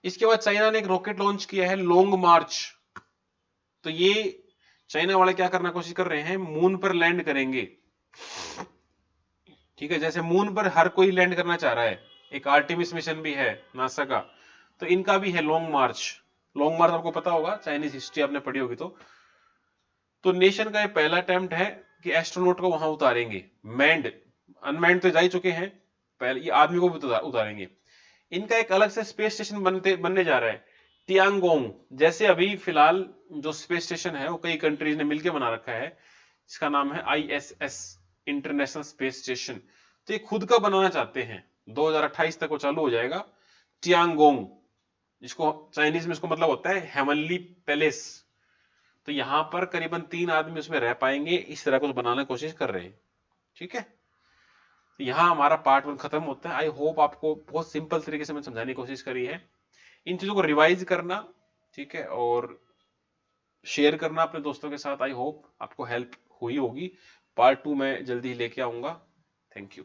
[SPEAKER 1] इसके बाद चाइना ने एक रॉकेट लॉन्च किया है, लॉन्ग मार्च। तो ये चाइना वाले क्या करना कोशिश कर रहे हैं, मून पर लैंड करेंगे। ठीक है, जैसे मून पर हर कोई लैंड करना चाह रहा है, एक आर्टेमिस मिशन भी है नासा का, तो इनका भी है लॉन्ग मार्च। लॉन्ग मार्च आपको पता होगा, चाइनीज हिस्ट्री आपने पढ़ी होगी तो नेशन का ये पहला अटेम्प्ट है कि एस्ट्रोनॉट को वहां उतारेंगे। मैंड, अनमैंड तो जा ही चुके हैं, पहले ये आदमी को भी उतारेंगे। इनका एक अलग से स्पेस स्टेशन बनने जा रहा है, टियांगोंग। जैसे अभी फिलहाल जो स्पेस स्टेशन है वो कई कंट्रीज ने मिलकर बना रखा है, इसका नाम है आईएसएस, इंटरनेशनल स्पेस स्टेशन। तो ये खुद का बनाना चाहते हैं, 2028 तक वो चालू हो जाएगा। टियांगोंग, जिसको चाइनीज में इसको मतलब होता है हेवनली पैलेस। तो यहां पर करीबन 3 आदमी उसमें रह पाएंगे, इस तरह कुछ बनाने की कोशिश कर रहे हैं। ठीक है, तो यहां हमारा पार्ट 1 खत्म होता है। आई होप आपको बहुत सिंपल तरीके से मैंने समझाने की कोशिश करी है। इन चीजों को रिवाइज करना, ठीक है, और शेयर करना अपने दोस्तों के साथ। आई होप आपको हेल्प हुई होगी। पार्ट 2 मैं जल्दी ही लेके आऊंगा। Thank you.